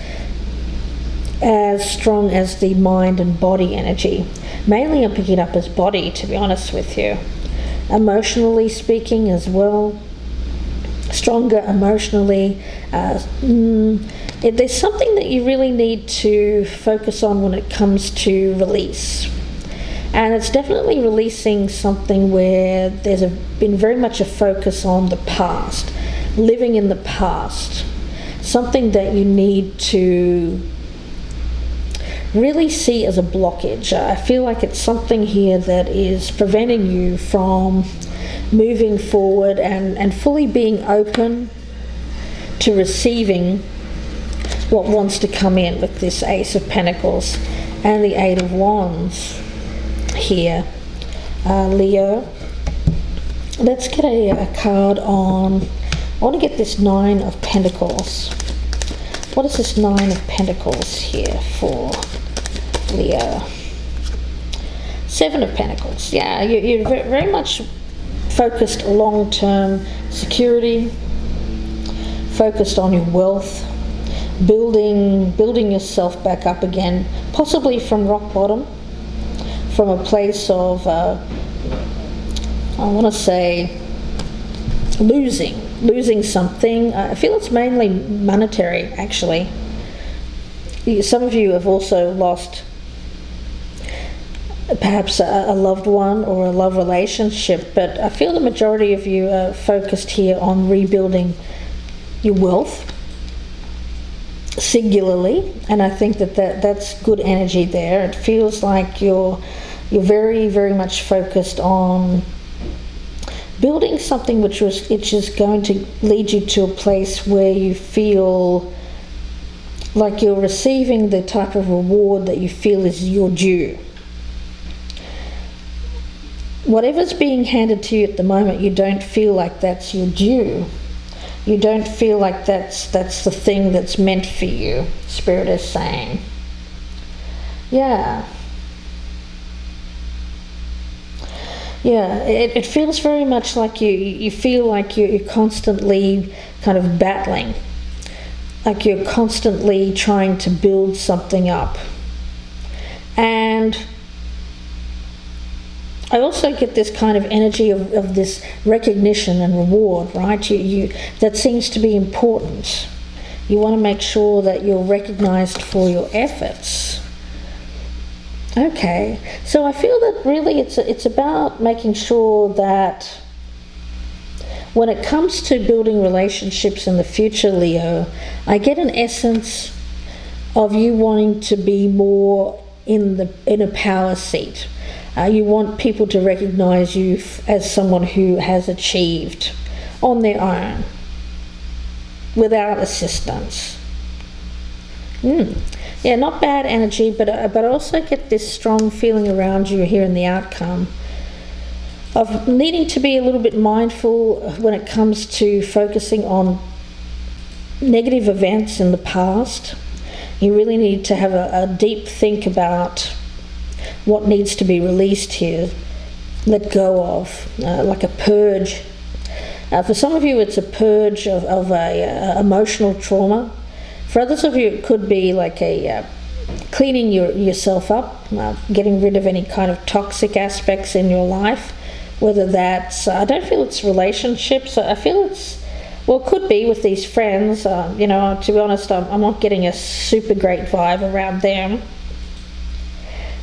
strong as the mind and body energy. Mainly I'm picking up as body, to be honest with you. Emotionally speaking as well. Stronger emotionally. There's something that you really need to focus on when it comes to release. And it's definitely releasing something where there's been very much a focus on the past, living in the past. Something that you need to really see as a blockage. I feel like it's something here that is preventing you from moving forward and fully being open to receiving what wants to come in with this Ace of Pentacles and the Eight of Wands here. Leo, let's get a card on I want to get this Nine of Pentacles. What is this Nine of Pentacles here for Leo? Seven of Pentacles. Yeah, you're very much focused long-term security, focused on your wealth, building yourself back up again, possibly from rock bottom, from a place of, I want to say, losing something. I feel it's mainly monetary, actually. Some of you have also lost perhaps a loved one or a love relationship, but I feel the majority of you are focused here on rebuilding your wealth singularly, and I think that's good energy there. It feels like you're very, very much focused on building something which is going to lead you to a place where you feel like you're receiving the type of reward that you feel is your due. Whatever's being handed to you at the moment, you don't feel like that's your due. You don't feel like that's the thing that's meant for you, Spirit is saying. Yeah. Yeah, it feels very much like you feel like you're constantly kind of battling, like you're constantly trying to build something up. And I also get this kind of energy of this recognition and reward, right? You that seems to be important. You want to make sure that you're recognized for your efforts. Okay, so I feel that really it's about making sure that when it comes to building relationships in the future, Leo, I get an essence of you wanting to be more in a power seat. You want people to recognize you as someone who has achieved on their own, without assistance. Yeah, not bad energy, but I also get this strong feeling around you here in the outcome of needing to be a little bit mindful when it comes to focusing on negative events in the past. You really need to have a deep think about what needs to be released here, let go of, like a purge. For some of you, it's a purge of emotional trauma. For others of you, it could be like a cleaning yourself up, getting rid of any kind of toxic aspects in your life, whether that's, I don't feel it's relationships, I feel it's, well, it could be with these friends. To be honest, I'm not getting a super great vibe around them.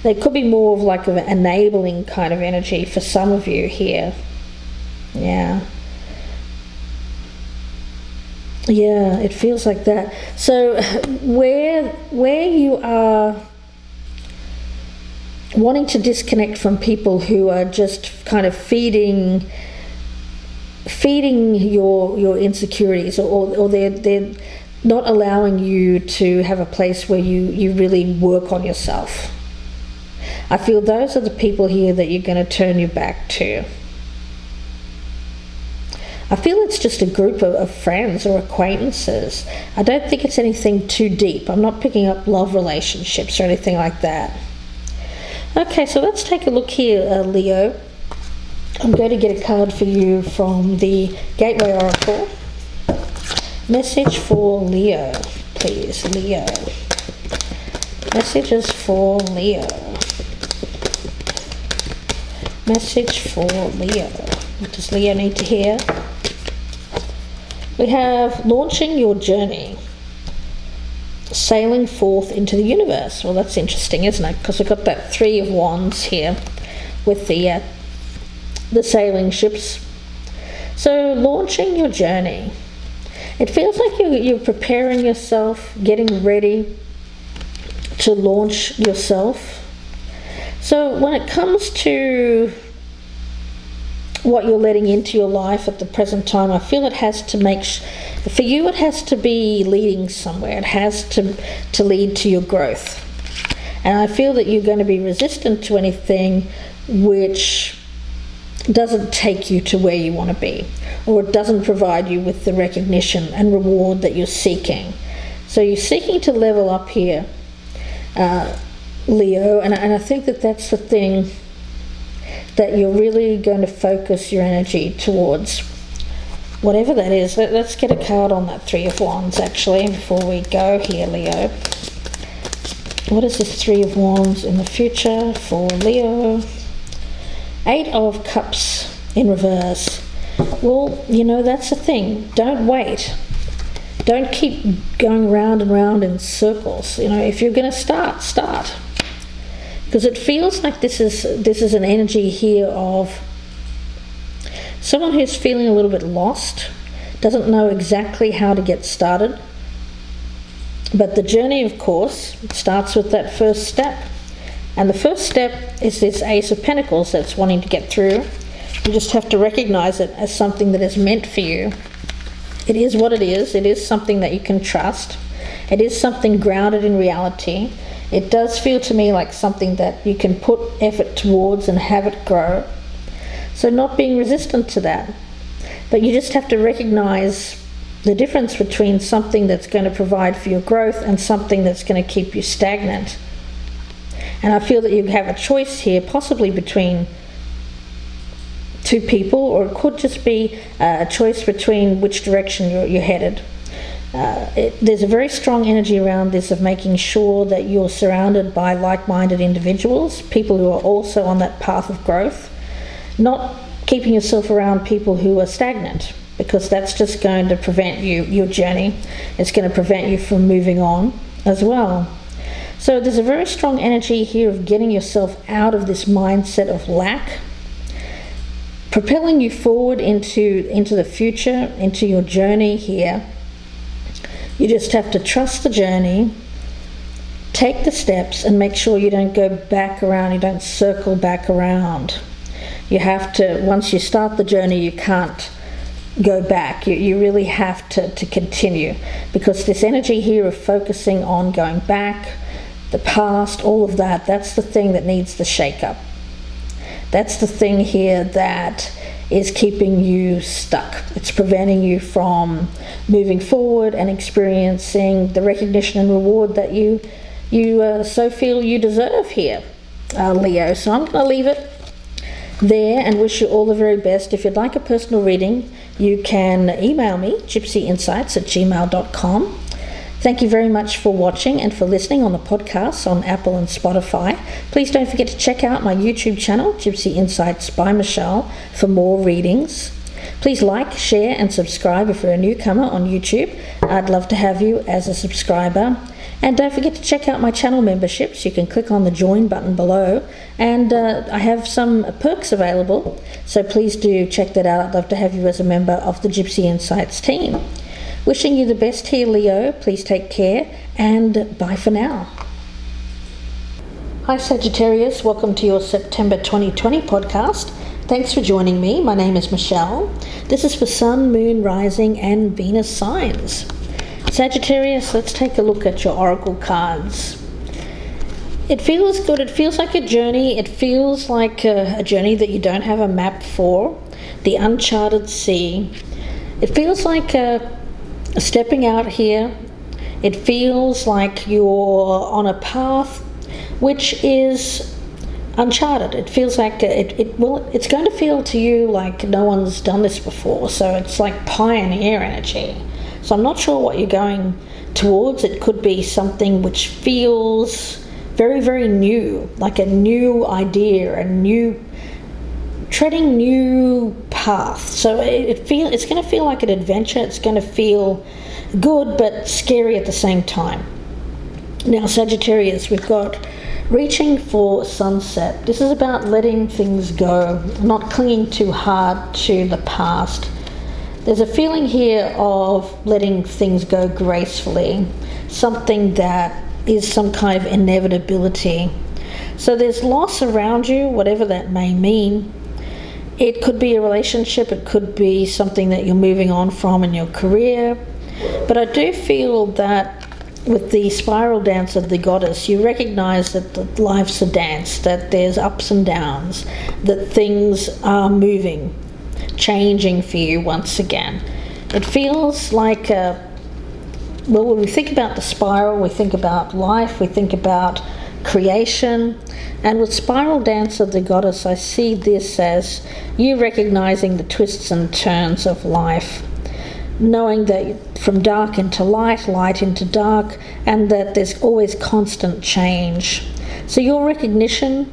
They could be more of like an enabling kind of energy for some of you here. Yeah. Yeah, it feels like that. So where you are wanting to disconnect from people who are just kind of feeding your insecurities, or they're not allowing you to have a place where you really work on yourself. I feel those are the people here that you're going to turn your back to. I feel it's just a group of friends or acquaintances. I don't think it's anything too deep. I'm not picking up love relationships or anything like that. Okay, so let's take a look here, Leo. I'm going to get a card for you from the Gateway Oracle. Message for Leo, please, Leo. Messages for Leo. Message for Leo. What does Leo need to hear? We have launching your journey, sailing forth into the universe. Well, that's interesting, isn't it? Because we've got that Three of Wands here with the sailing ships. So launching your journey. It feels like you're preparing yourself, getting ready to launch yourself. So when it comes to what you're letting into your life at the present time, I feel it has to for you, it has to be leading somewhere. It has to lead to your growth. And I feel that you're going to be resistant to anything which doesn't take you to where you want to be, or it doesn't provide you with the recognition and reward that you're seeking. So you're seeking to level up here, Leo, and I think that that's the thing that you're really going to focus your energy towards, whatever that is. Let's get a card on that Three of Wands, actually, before we go here, Leo. What is this Three of Wands in the future for Leo? Eight of Cups in reverse. Well, you know, that's the thing. Don't wait. Don't keep going round and round in circles. You know, if you're going to start. Because it feels like this is an energy here of someone who's feeling a little bit lost, doesn't know exactly how to get started. But the journey, of course, starts with that first step. And the first step is this Ace of Pentacles that's wanting to get through. You just have to recognize it as something that is meant for you. It is what it is. It is something that you can trust. It is something grounded in reality. It does feel to me like something that you can put effort towards and have it grow. So not being resistant to that. But you just have to recognize the difference between something that's going to provide for your growth and something that's going to keep you stagnant. And I feel that you have a choice here, possibly between two people, or it could just be a choice between which direction you're headed. There's a very strong energy around this of making sure that you're surrounded by like-minded individuals, people who are also on that path of growth, not keeping yourself around people who are stagnant, because that's just going to prevent your journey. It's going to prevent you from moving on as well. So there's a very strong energy here of getting yourself out of this mindset of lack, propelling you forward into the future, into your journey here. You just have to trust the journey, take the steps, and make sure you don't go back around, you don't circle back around. You have to, once you start the journey, you can't go back. You really have to continue, because this energy here of focusing on going back, the past, all of that, that's the thing that needs the shake-up. That's the thing here that is keeping you stuck. It's preventing you from moving forward and experiencing the recognition and reward that you so feel you deserve here, Leo. So I'm going to leave it there and wish you all the very best. If you'd like a personal reading, you can email me, gypsyinsights@gmail.com. Thank you very much for watching and for listening on the podcasts on Apple and Spotify. Please don't forget to check out my YouTube channel, Gypsy Insights by Michelle, for more readings. Please like, share and subscribe if you're a newcomer on YouTube. I'd love to have you as a subscriber. And don't forget to check out my channel memberships. You can click on the join button below, and I have some perks available, so please do check that out. I'd love to have you as a member of the Gypsy Insights team. Wishing you the best here, Leo. Please take care, and bye for now. Hi Sagittarius, welcome to your September 2020 podcast. Thanks for joining me. My name is Michelle. This is for Sun, Moon, Rising and Venus signs. Sagittarius, let's take a look at your oracle cards. It feels good. It feels like a journey. It feels like a journey that you don't have a map for. The uncharted sea. It feels like stepping out here. It feels like you're on a path which is uncharted. It feels like it's going to feel to you like no one's done this before. So it's like pioneer energy. So I'm not sure what you're going towards. It could be something which feels very, very new, like a new idea, treading new path. So it's going to feel like an adventure. It's going to feel good but scary at the same time. Now Sagittarius, we've got reaching for sunset. This is about letting things go, not clinging too hard to the past. There's a feeling here of letting things go gracefully, something that is some kind of inevitability. So there's loss around you, whatever that may mean. It could be a relationship, it could be something that you're moving on from in your career. But I do feel that with the spiral dance of the goddess, you recognize that life's a dance, that there's ups and downs, that things are moving, changing for you once again. It feels like, when we think about the spiral, we think about life, we think about creation. And with spiral dance of the goddess, I see this as you recognizing the twists and turns of life, knowing that from dark into light, light into dark, and that there's always constant change. So your recognition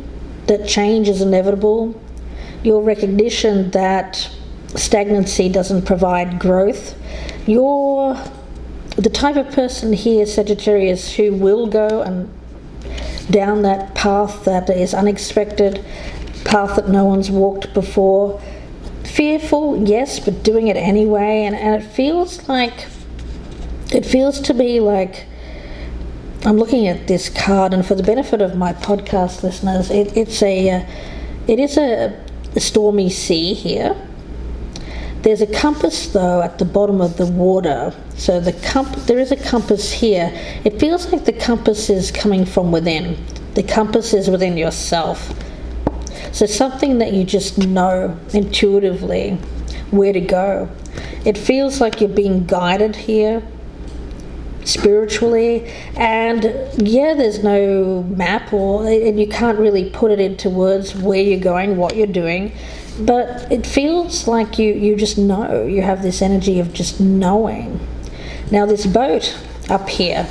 that change is inevitable, your recognition that stagnancy doesn't provide growth, you're the type of person here, Sagittarius, who will go and down that path that is unexpected, path that no one's walked before. Fearful, yes, but doing it anyway. And it feels to be like, I'm looking at this card, and for the benefit of my podcast listeners, it is a stormy sea here. There's a compass, though, at the bottom of the water. So there is a compass here. It feels like the compass is coming from within. The compass is within yourself. So something that you just know intuitively where to go. It feels like you're being guided here spiritually, and there's no map, and you can't really put it into words where you're going, what you're doing. But it feels like you just know. You have this energy of just knowing. Now this boat up here,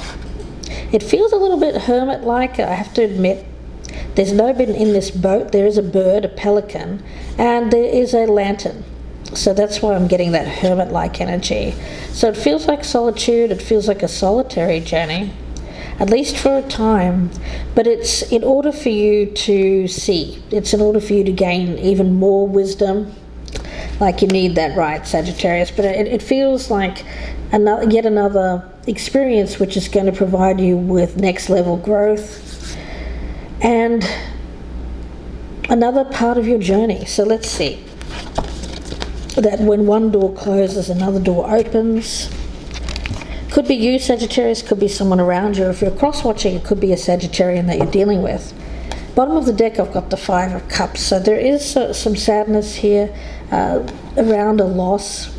it feels a little bit hermit-like, I have to admit. There's nobody in this boat. There is a bird, a pelican, and there is a lantern. So that's why I'm getting that hermit-like energy. So it feels like solitude. It feels like a solitary journey, at least for a time. But it's in order for you to see. It's in order for you to gain even more wisdom. Like you need that, right, Sagittarius? But it feels like yet another experience which is going to provide you with next level growth and another part of your journey. So let's see. That when one door closes, another door opens. Could be you, Sagittarius, could be someone around you. If you're cross-watching, it could be a Sagittarian that you're dealing with. Bottom of the deck, I've got the Five of Cups. So there is some sadness here around a loss.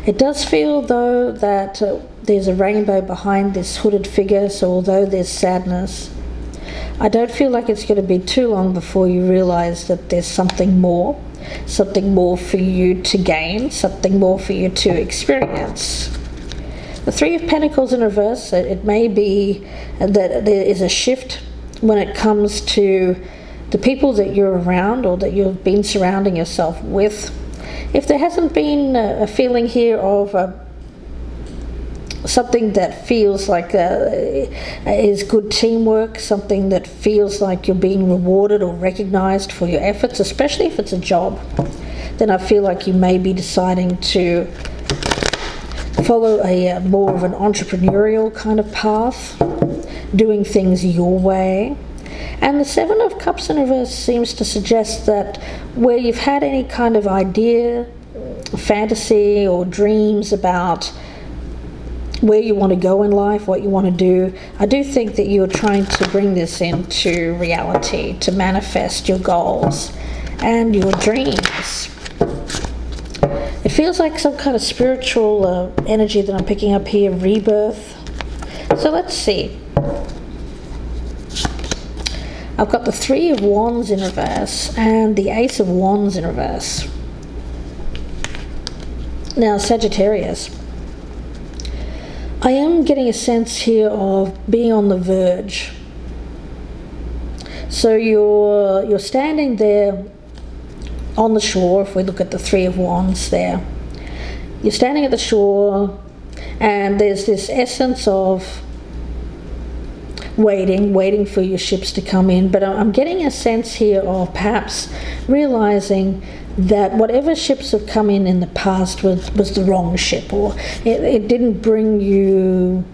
It does feel, though, that there's a rainbow behind this hooded figure. So although there's sadness, I don't feel like it's going to be too long before you realize that there's something more for you to gain, something more for you to experience. The Three of Pentacles in reverse, it may be that there is a shift when it comes to the people that you're around or that you've been surrounding yourself with. If there hasn't been a feeling here of something that feels like is good teamwork, something that feels like you're being rewarded or recognized for your efforts, especially if it's a job, then I feel like you may be deciding to follow a more of an entrepreneurial kind of path, doing things your way. And the Seven of Cups in reverse seems to suggest that where you've had any kind of idea, fantasy or dreams about where you want to go in life, what you want to do, I do think that you're trying to bring this into reality, to manifest your goals and your dreams. It feels like some kind of spiritual energy that I'm picking up here, rebirth. So let's see. I've got the Three of Wands in reverse and the Ace of Wands in reverse. Now, Sagittarius, I am getting a sense here of being on the verge. So you're standing there on the shore. If we look at the Three of Wands there, you're standing at the shore, and there's this essence of waiting for your ships to come in. But I'm getting a sense here of perhaps realizing that whatever ships have come in the past was the wrong ship, or it didn't bring you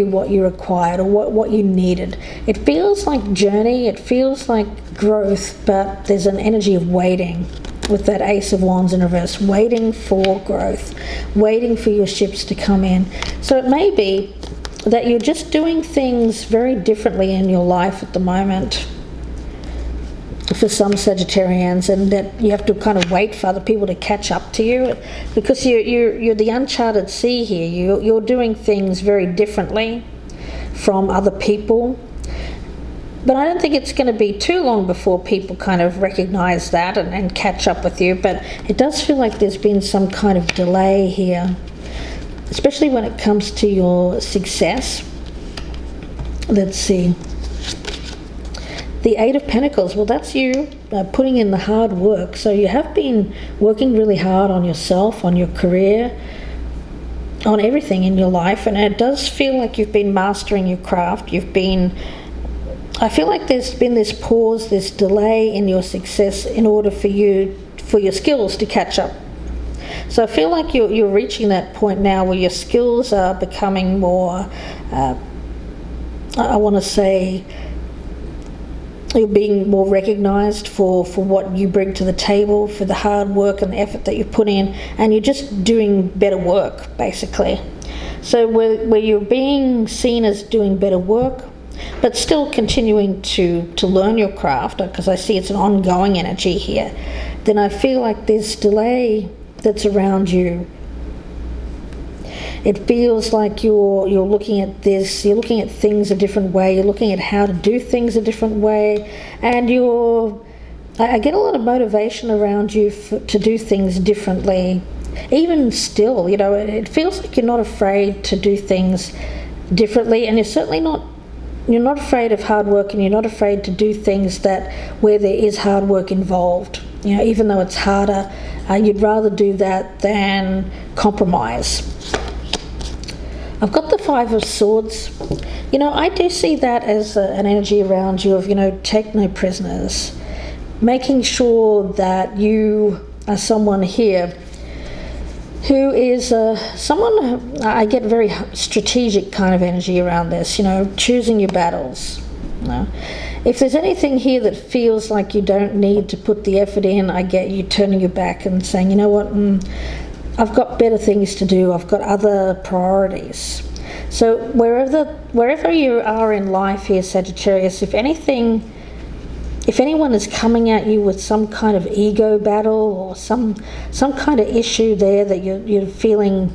what you required or what you needed. It feels like journey, it feels like growth, but there's an energy of waiting. with that Ace of Wands in reverse, waiting for growth, waiting for your ships to come in. So it may be that you're just doing things very differently in your life at the moment for some Sagittarians, and that you have to kind of wait for other people to catch up to you, because you're the uncharted sea here. You're doing things very differently from other people. But I don't think it's going to be too long before people kind of recognize that and catch up with you. But it does feel like there's been some kind of delay here, especially when it comes to your success. Let's see. The Eight of Pentacles, well, that's you putting in the hard work. So you have been working really hard on yourself, on your career, on everything in your life. And it does feel like you've been mastering your craft. I feel like there's been this pause, this delay in your success in order for your skills to catch up. So I feel like you're reaching that point now where your skills are becoming more, I want to say, you're being more recognized for what you bring to the table, for the hard work and the effort that you put in, and you're just doing better work, basically. So where you're being seen as doing better work, but still continuing to learn your craft, because I see it's an ongoing energy here, then I feel like this delay that's around you, it feels like you're looking at this, you're looking at things a different way, you're looking at how to do things a different way, and I get a lot of motivation around you to do things differently. Even still, it feels like you're not afraid to do things differently, and you're not afraid of hard work, and you're not afraid to do things where there is hard work involved. Even though it's harder, you'd rather do that than compromise. I've got the Five of Swords. I do see that as an energy around you of, take no prisoners. Making sure that you are someone here who is someone, I get very strategic kind of energy around this, choosing your battles. If there's anything here that feels like you don't need to put the effort in, I get you turning your back and saying, you know what, I've got better things to do, I've got other priorities. So wherever you are in life here, Sagittarius, if anyone is coming at you with some kind of ego battle or some kind of issue there that you're feeling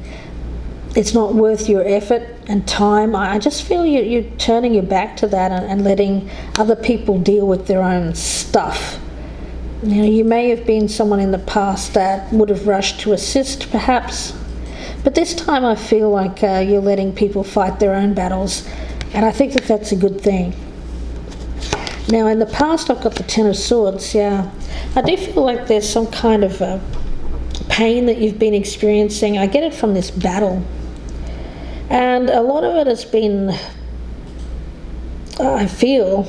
it's not worth your effort and time, I just feel you're turning your back to that and letting other people deal with their own stuff. You may have been someone in the past that would have rushed to assist, perhaps, but this time I feel like you're letting people fight their own battles, and I think that's a good thing. Now, in the past, I've got the Ten of Swords. Yeah, I do feel like there's some kind of pain that you've been experiencing. I get it from this battle, and a lot of it has been, I feel,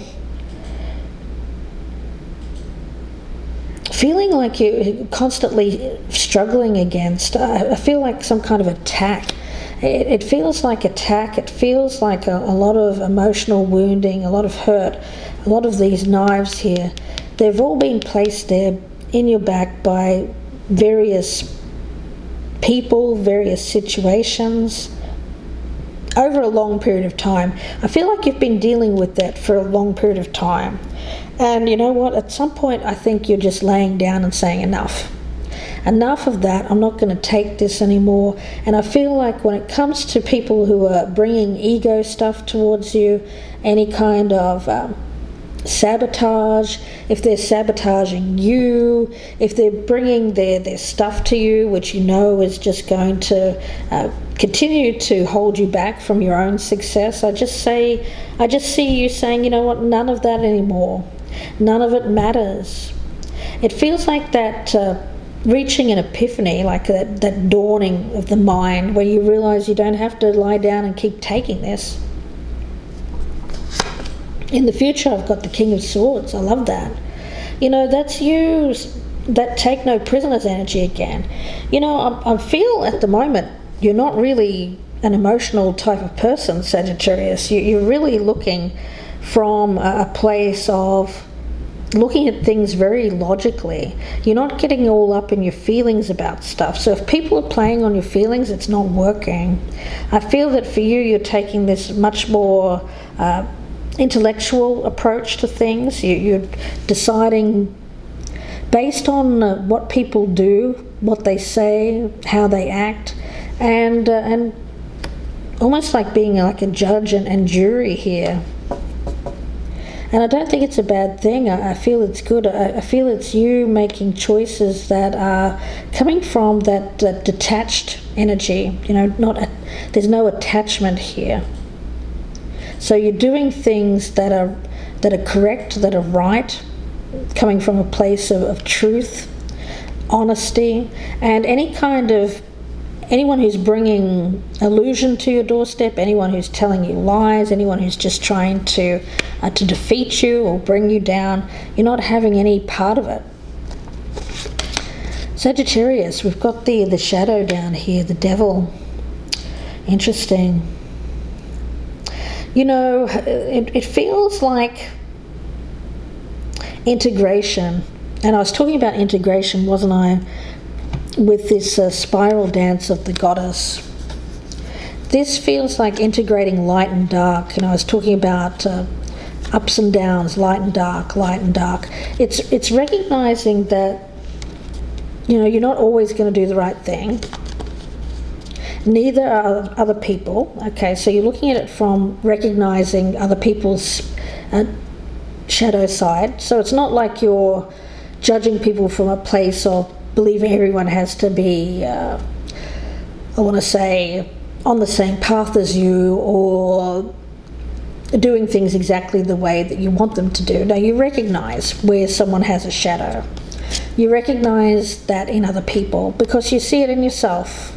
feeling like you're constantly struggling against. I feel like some kind of attack. It feels like attack. It feels like a lot of emotional wounding, a lot of hurt. A lot of these knives here, they've all been placed there in your back by various people, various situations over a long period of time. I feel like you've been dealing with that for a long period of time. And you know what? At some point, I think you're just laying down and saying enough. Enough of that. I'm not going to take this anymore. And I feel like when it comes to people who are bringing ego stuff towards you, any kind of sabotage, if they're sabotaging you, if they're bringing their stuff to you, which is just going to continue to hold you back from your own success, I just see you saying, you know what, none of that anymore. None of it matters. It feels like that reaching an epiphany, like that dawning of the mind, where you realize you don't have to lie down and keep taking this. In the future, I've got the King of Swords. I love that. That's you, that take no prisoners energy again. I feel at the moment you're not really an emotional type of person, Sagittarius. You're really looking from a place of looking at things very logically. You're not getting all up in your feelings about stuff. So if people are playing on your feelings, it's not working. I feel that for you, you're taking this much more intellectual approach to things. You're deciding based on what people do, what they say, how they act, and almost like being like a judge and jury here. And I don't think it's a bad thing. I feel it's good. I feel it's you making choices that are coming from that detached energy. There's no attachment here. So you're doing things that are correct, that are right, coming from a place of truth, honesty, and anyone who's bringing illusion to your doorstep, anyone who's telling you lies, anyone who's just trying to defeat you or bring you down, you're not having any part of it. Sagittarius, we've got the shadow down here, the devil. Interesting. It feels like integration. And I was talking about integration, wasn't I? With this spiral dance of the goddess. This feels like integrating light and dark. I was talking about ups and downs, light and dark, light and dark. It's recognizing that you're not always going to do the right thing. Neither are other people. Okay, so you're looking at it from recognizing other people's shadow side. So it's not like you're judging people from a place of believing everyone has to be, I want to say, on the same path as you, or doing things exactly the way that you want them to do. Now, you recognize where someone has a shadow. You recognize that in other people because you see it in yourself.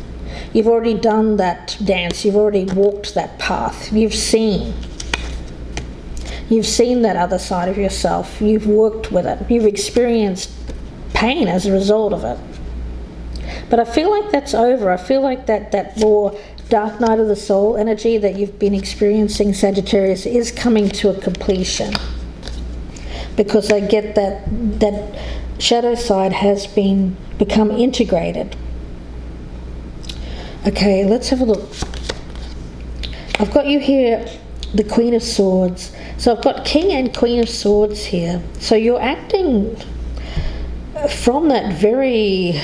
You've already done that dance. You've already walked that path. You've seen that other side of yourself. You've worked with it. You've experienced pain as a result of it. But I feel like that's over. I feel like that more dark night of the soul energy that you've been experiencing, Sagittarius, is coming to a completion. Because I get that shadow side has become integrated. Okay, let's have a look. I've got you here, the Queen of Swords. So I've got King and Queen of Swords here. So you're acting from that very,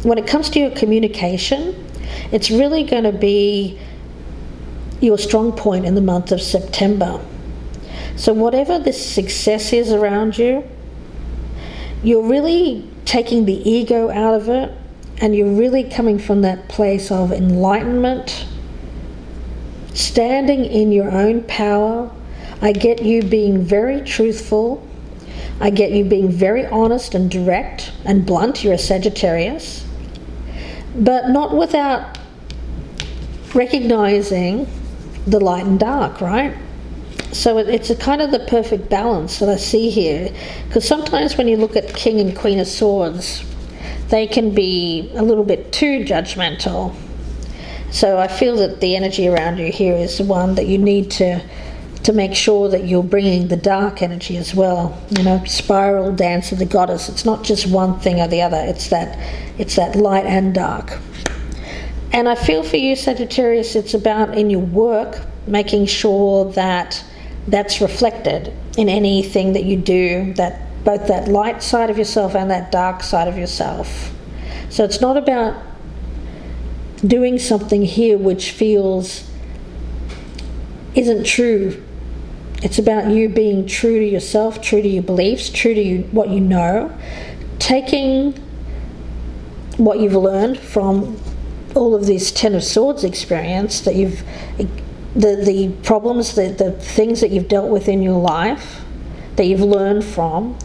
when it comes to your communication, it's really going to be your strong point in the month of September. So whatever this success is around you, you're really taking the ego out of it, and you're really coming from that place of enlightenment, standing in your own power. I get you being very truthful. I get you being very honest and direct and blunt. You're a Sagittarius. But not without recognizing the light and dark, right? So it's a kind of the perfect balance that I see here. Because sometimes when you look at King and Queen of Swords, they can be a little bit too judgmental. So I feel that the energy around you here is the one that you need to make sure that you're bringing the dark energy as well. Spiral dance of the goddess. It's not just one thing or the other. It's that light and dark. And I feel for you, Sagittarius, it's about in your work making sure that that's reflected in anything that you do, that both that light side of yourself and that dark side of yourself. So it's not about doing something here which isn't true. It's about you being true to yourself, true to your beliefs, true to what you know, taking what you've learned from all of this Ten of Swords experience, that the problems, the things that you've dealt with in your life, that you've learned from,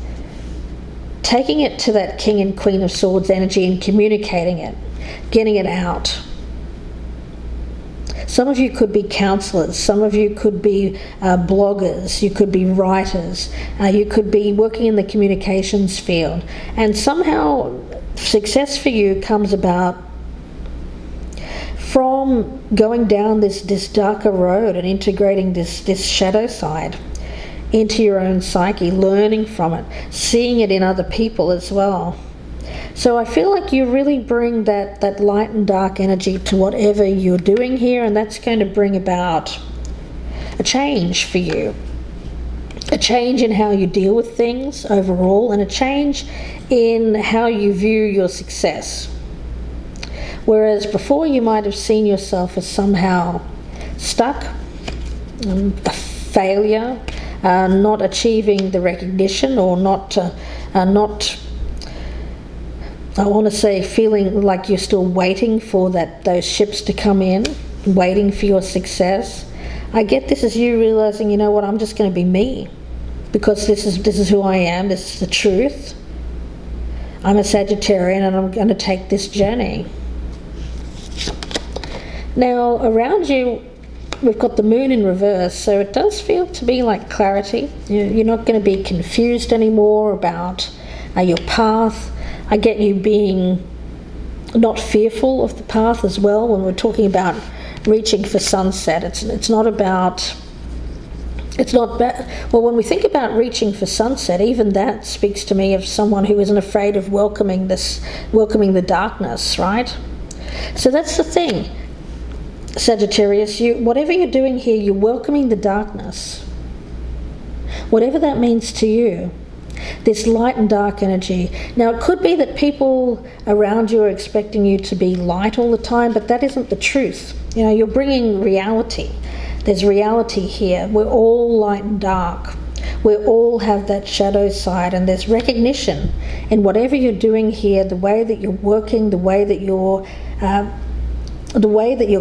taking it to that King and Queen of Swords energy and communicating it, getting it out. Some of you could be counselors, some of you could be bloggers, you could be writers, you could be working in the communications field, and somehow success for you comes about from going down this darker road and integrating this shadow side. into your own psyche, learning from it, seeing it in other people as well. So I feel like you really bring that light and dark energy to whatever you're doing here, and that's going to bring about a change for you. A change in how you deal with things overall, and a change in how you view your success. Whereas before you might have seen yourself as somehow stuck, a failure, not achieving the recognition, or not, I want to say, feeling like you're still waiting for those ships to come in, waiting for your success. I get this as you realizing, you know what, I'm just going to be me, because this is who I am, this is the truth. I'm a Sagittarian and I'm going to take this journey. Now around you we've got the moon in reverse, so it does feel to be like clarity. You're not going to be confused anymore about your path. I get you being not fearful of the path as well. When we're talking about reaching for sunset, it's not about, well, when we think about reaching for sunset, even that speaks to me of someone who isn't afraid of welcoming the darkness, right? So that's the thing, Sagittarius, whatever you're doing here, you're welcoming the darkness. Whatever that means to you, this light and dark energy. Now, it could be that people around you are expecting you to be light all the time, but that isn't the truth. You know, you're bringing reality. There's reality here. We're all light and dark. We all have that shadow side, and there's recognition in whatever you're doing here, the way that you're working, the way that you're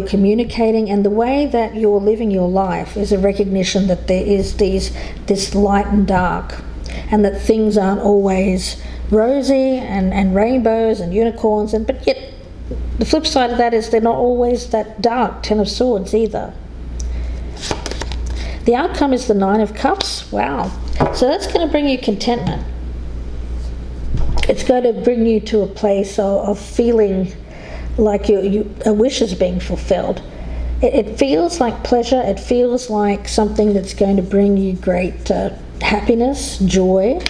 communicating, and the way that you're living your life is a recognition that there is this light and dark, and that things aren't always rosy and rainbows and unicorns, but yet the flip side of that is they're not always that dark. Ten of Swords either. The outcome is the Nine of Cups. Wow. So that's going to bring you contentment. It's going to bring you to a place of feeling like a wish is being fulfilled. It feels like pleasure. It feels like something that's going to bring you great happiness, joy.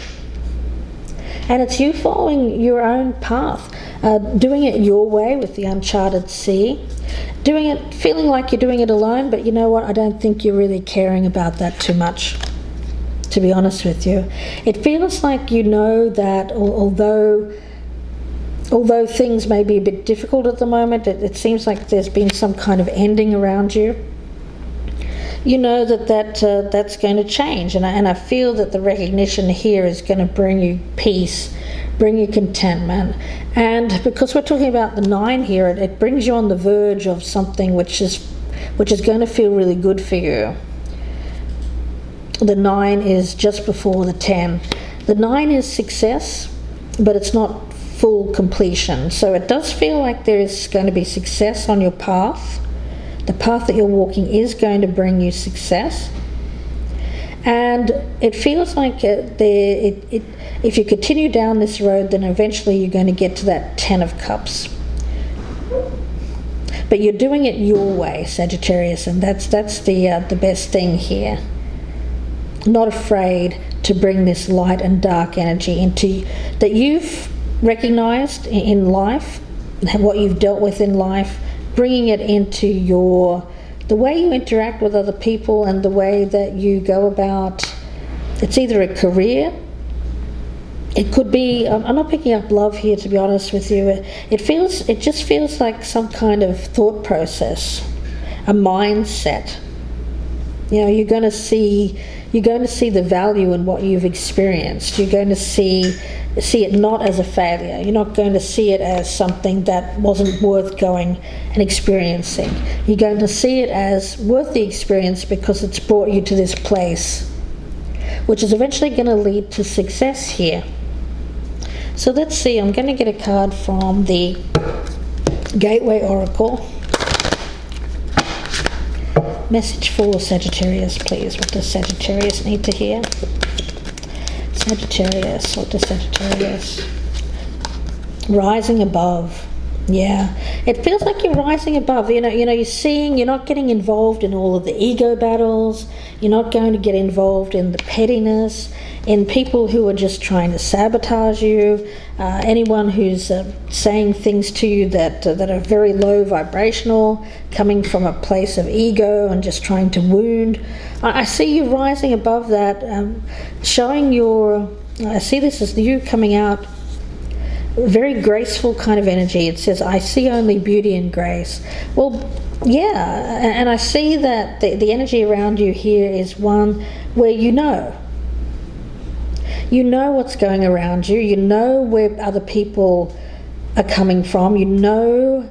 And it's you following your own path, doing it your way with the uncharted sea, doing it, feeling like you're doing it alone, but you know what, I don't think you're really caring about that too much, to be honest with you. It feels like you know that although things may be a bit difficult at the moment, it seems like there's been some kind of ending around you. You know that's going to change, and I feel that the recognition here is going to bring you peace, bring you contentment, and because we're talking about the 9 here, it brings you on the verge of something which is going to feel really good for you. The 9 is just before the 10. The 9 is success, but it's not full completion. So it does feel like there is going to be success on your path. The path that you're walking is going to bring you success. And it feels like if you continue down this road, then eventually you're going to get to that 10 of Cups. But you're doing it your way, Sagittarius, and that's the best thing here. Not afraid to bring this light and dark energy into that you've recognized in life, what you've dealt with in life, bringing it into the way you interact with other people and the way that you go about. It's either a career, it could be, I'm not picking up love here, to be honest with you. It just feels like some kind of thought process, a mindset. You know, you're going to see the value in what you've experienced. You're going to see it not as a failure. You're not going to see it as something that wasn't worth going and experiencing. You're going to see it as worth the experience because it's brought you to this place, which is eventually going to lead to success here. So let's see, I'm going to get a card from the Gateway Oracle. Message for Sagittarius, please. What does Sagittarius need to hear? Sagittarius, what does Sagittarius? Rising above. Yeah, it feels like you're rising above. You're seeing, you're not getting involved in all of the ego battles. You're not going to get involved in the pettiness, in people who are just trying to sabotage you, anyone who's saying things to you that are very low vibrational, coming from a place of ego and just trying to wound. I see you rising above that, showing I see this as you coming out very graceful kind of energy. It says, I see only beauty and grace. Well, yeah, and I see that the energy around you here is one where you know what's going around you, you know where other people are coming from, you know,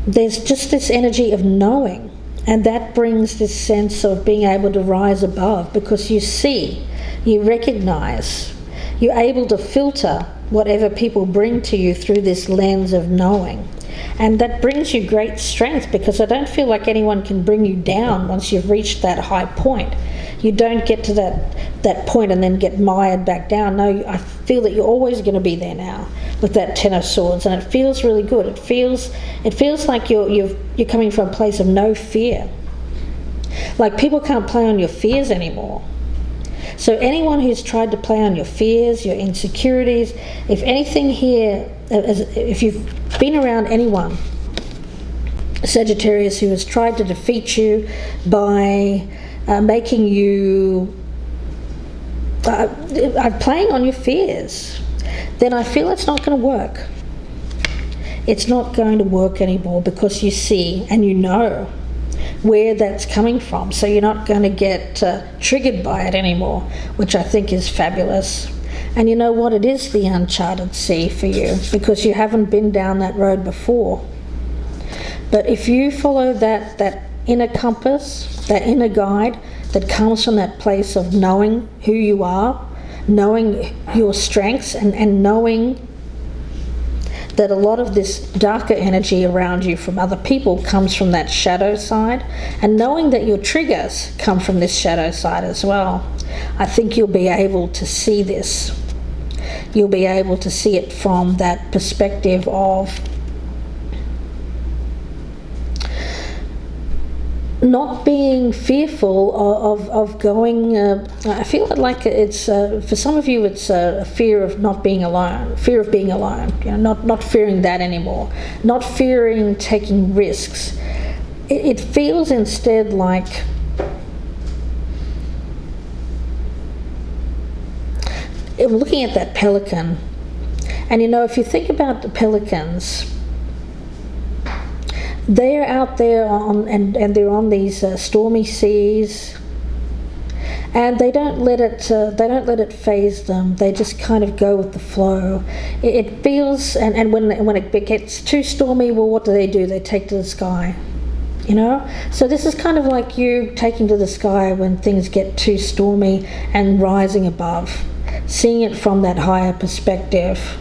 there's just this energy of knowing, and that brings this sense of being able to rise above, because you see, you recognize, you're able to filter whatever people bring to you through this lens of knowing. And that brings you great strength, because I don't feel like anyone can bring you down once you've reached that high point. You don't get to that point and then get mired back down. No, I feel that you're always going to be there now with that Ten of Swords, and it feels really good. It feels like you're coming from a place of no fear. Like people can't play on your fears anymore. So anyone who's tried to play on your fears, your insecurities, if anything here, if you've been around anyone, Sagittarius, who has tried to defeat you by making you playing on your fears, then I feel it's not going to work. It's not going to work anymore, because you see and you know where that's coming from, so you're not going to get triggered by it anymore, which I think is fabulous. And you know what, it is the uncharted sea for you, because you haven't been down that road before. But if you follow that inner compass, that inner guide that comes from that place of knowing who you are, knowing your strengths, and knowing that a lot of this darker energy around you from other people comes from that shadow side, and knowing that your triggers come from this shadow side as well, I think you'll be able to see this. You'll be able to see it from that perspective of not being fearful of going. I feel like it's for some of you, it's a fear of not being alone, fear of being alone. Not fearing that anymore, not fearing taking risks. It feels instead like looking at that pelican, and if you think about the pelicans, they're out there and they're on these stormy seas, and they don't let it faze them. They just kind of go with the flow. It feels, and when it gets too stormy, well, what do? They take to the sky, So this is kind of like you taking to the sky when things get too stormy, and rising above, seeing it from that higher perspective.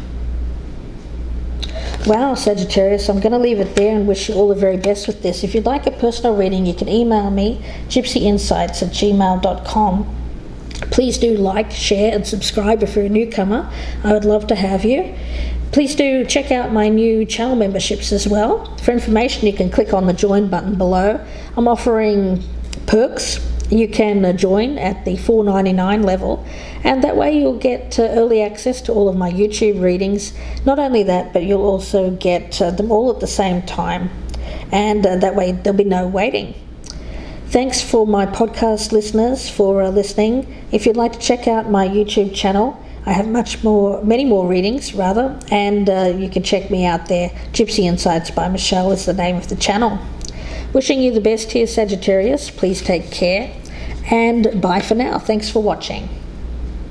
Wow, Sagittarius, I'm going to leave it there and wish you all the very best with this. If you'd like a personal reading, you can email me, gypsyinsights@gmail.com. Please do like, share, and subscribe if you're a newcomer. I would love to have you. Please do check out my new channel memberships as well. For information, you can click on the join button below. I'm offering perks. You can join at the $4.99 level, and that way you'll get early access to all of my YouTube readings. Not only that, but you'll also get them all at the same time, and that way there'll be no waiting. Thanks for my podcast listeners for listening. If you'd like to check out my YouTube channel, I have many more readings rather, and you can check me out there. Gypsy Insights by Michelle is the name of the channel. Wishing you the best here, Sagittarius. Please take care, and bye for now. Thanks for watching.